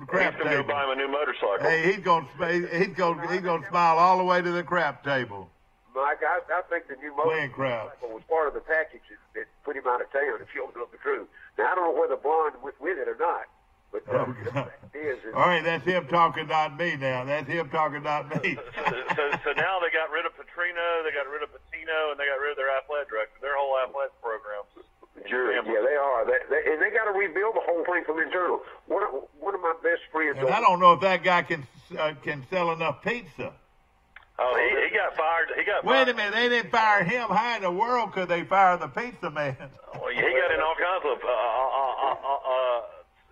crap table. He's gonna buy him a new motorcycle. Hey, he's gonna smile all the way to the crap table. Mike, I think the new motorcycle was part of the package that put him out of town if you don't know the truth. Now I don't know whether Blonde was with it or not. But all right, that's him talking, not me now. That's him talking, not me. so now they got rid of Petrino, they got rid of Patino, and they got rid of their athletic director. Their whole athletic programs. Sure, yeah, they are. And they got to rebuild the whole thing from internal. One of my best friends. And I don't know if that guy can sell enough pizza. Oh, he got fired. Wait a minute, they didn't fire him. How in the world could they fire the pizza man? Well, he got in all kinds of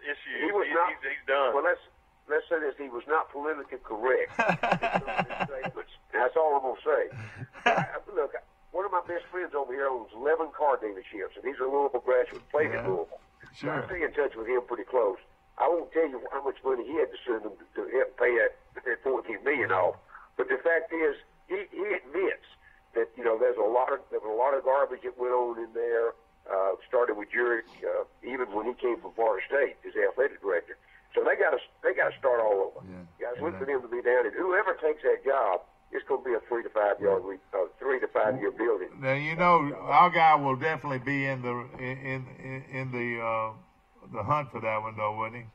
issues. He's done. Well, let's say this: he was not politically correct. That's all I'm gonna say. Look, one of my best friends over here owns 11 car dealerships, and he's a Louisville graduate, played at Louisville. Sure. I stay in touch with him pretty close. I won't tell you how much money he had to send them to help pay that $14 million off. But the fact is, he admits that there was a lot of garbage that went on in there. Started with Jurek, even when he came from Florida State as the athletic director. So they got to start all over. Yeah. Guys, look for them to be down, and whoever takes that job, it's going to be a 3 to 5 year building. Now our guy will definitely be in the hunt for that one, though, wouldn't he?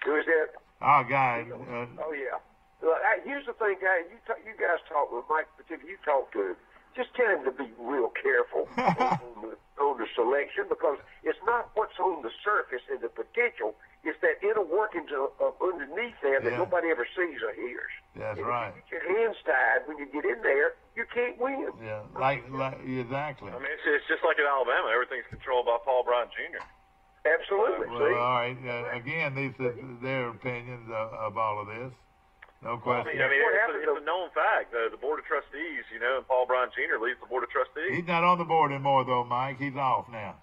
Who is that? Our guy. Oh yeah. Look, here's the thing, guys. You guys talk with Mike, particularly. You talk to him. just tell him to be real careful on the selection, because it's not what's on the surface and the potential. It's that inner workings of underneath there that nobody ever sees or hears. That's and right. If you get your hands tied when you get in there, you can't win. Yeah, like exactly. I mean, it's just like in Alabama. Everything's controlled by Paul Bryant Jr. Absolutely. Well, all right. Again, these are their opinions of all of this. No question. I mean it's a known fact. The Board of Trustees, you know, and Paul Bryant Jr. leads the Board of Trustees. He's not on the board anymore, though, Mike. He's off now.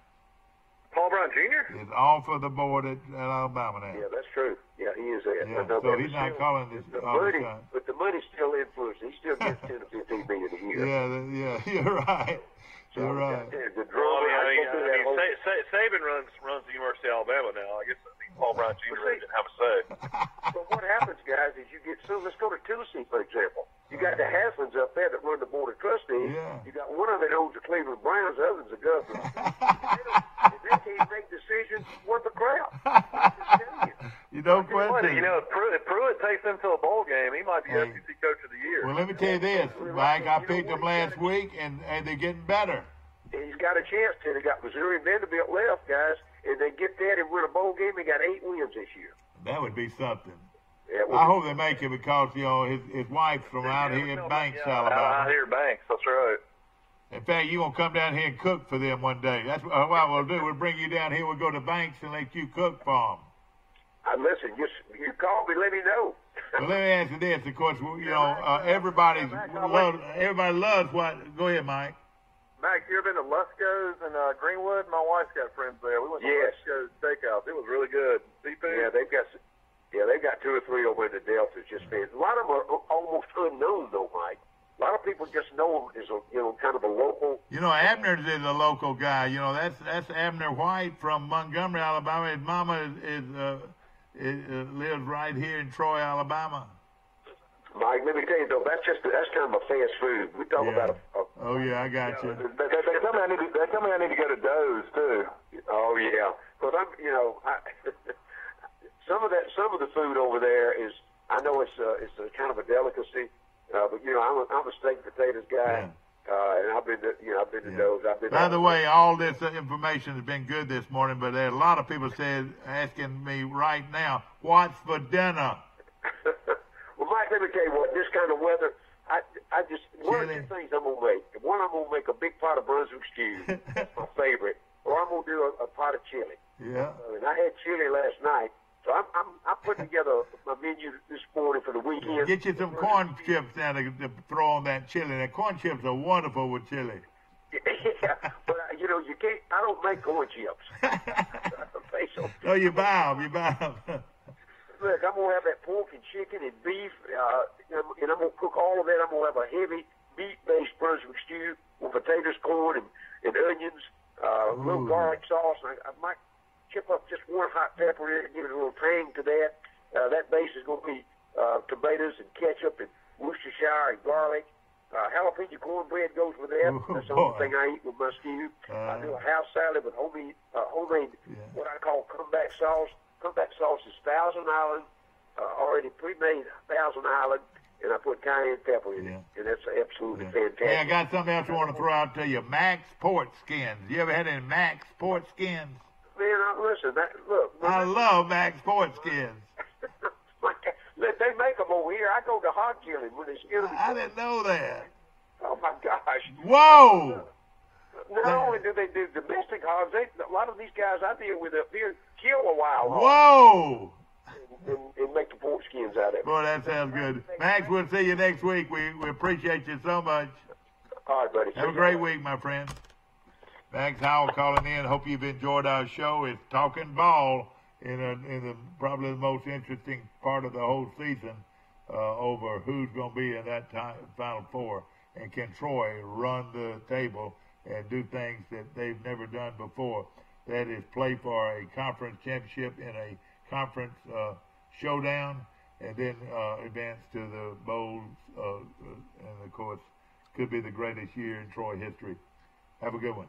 Paul Bryant Jr.? He's off of the board at Alabama now. Yeah, that's true. Yeah, he is there. Yeah, so he's not calling this all the time. But the money still influences. He still gets 10 to 15 million a year. Yeah, you're right. You're right. Saban runs the University of Alabama now. I guess Paul Bryant Jr. really didn't have a say. But what happens, guys, is you get let's go to Tennessee, for example. You got the Haslams up there that run the Board of Trustees. Yeah. You got one of them that owns the Cleveland Browns, the other one's the governor. If they can't make decisions, worth the crap. You don't question. You know, if Pruitt takes them to a bowl game, he might be SEC Coach of the Year. Well, let me tell you this, Mike. I picked them last week, and they're getting better. He's got a chance to. They got Missouri and Vanderbilt left, guys, and they get that and win a bowl game. They got 8 wins this year. That would be something. Yeah, I hope they make it because, you know, his wife's from out here in Banks, Alabama. Out here in Banks, that's right. In fact, you're going to come down here and cook for them one day. That's what we'll do. We'll bring you down here. We'll go to Banks and let you cook for them. Listen, you call me, let me know. Well, let me ask you this. Of course, you know, everybody loves what. Go ahead, Mike. Max, you ever been to Lusco's in Greenwood? My wife's got friends there. We went to Lusco's Steakhouse. It was really good. Seafood. Yeah, they've got 2 or 3 over in the Delta. Just a lot of them are almost unknown, though, Mike. A lot of people just know him as kind of a local. You know, Abner's is a local guy. You know, that's Abner White from Montgomery, Alabama. His mama lives right here in Troy, Alabama. Mike, let me tell you though, that's kind of a fast food. We talk about Oh yeah, I got you. They tell me I need to go to Doe's too. Oh yeah, because some of the food over there is, I know it's a kind of a delicacy, but you know I'm a steak and potatoes guy. Yeah. And I've been to Doe's. By the way, all this information has been good this morning, but there are a lot of people asking me right now, what's for dinner? Well, Mike, let me tell you what, this kind of weather, one of 2 things I'm going to make. One, I'm going to make a big pot of Brunswick stew. That's my favorite. Or I'm going to do a pot of chili. Yeah. And I had chili last night. So I'm putting together my menu this morning for the weekend. Get you some corn chips now to throw on that chili. The corn chips are wonderful with chili. Yeah, but you know, you can't. I don't make corn chips. No, you buy them. Look, I'm gonna have that pork and chicken and beef, and I'm gonna cook all of that. I'm gonna have a heavy meat-based Brunswick stew with potatoes, corn, and onions, a little garlic sauce. I might chip up just 1 hot pepper in it and give it a little tang to that. That base is going to be tomatoes and ketchup and Worcestershire and garlic. Jalapeno cornbread goes with that. That's the only thing I eat with my stew. I do a house salad with homemade what I call comeback sauce. Comeback sauce is Thousand Island, already pre-made Thousand Island, and I put cayenne pepper in it, and that's absolutely fantastic. Hey, I got something else I want to throw out to you. Max Port Skins. You ever had any Max Port Skins? Man, listen, look. I love Max Port Skins. They make them over here. I go to hog killing when they skin them. I didn't know that. Oh, my gosh. Whoa! Not only do they do domestic hogs, a lot of these guys I deal with up here kill a wild hog. Whoa! And make the pork skins out of it. Boy, that sounds good. Max, we'll see you next week. We appreciate you so much. All right, buddy. Have a great week, my friend. Max Howell calling in. Hope you've enjoyed our show. It's Talking Ball in probably the most interesting part of the whole season over who's going to be in that Final Four. And can Troy run the table and do things that they've never done before? That is play for a conference championship in a conference showdown and then advance to the bowls. And, of course, could be the greatest year in Troy history. Have a good one.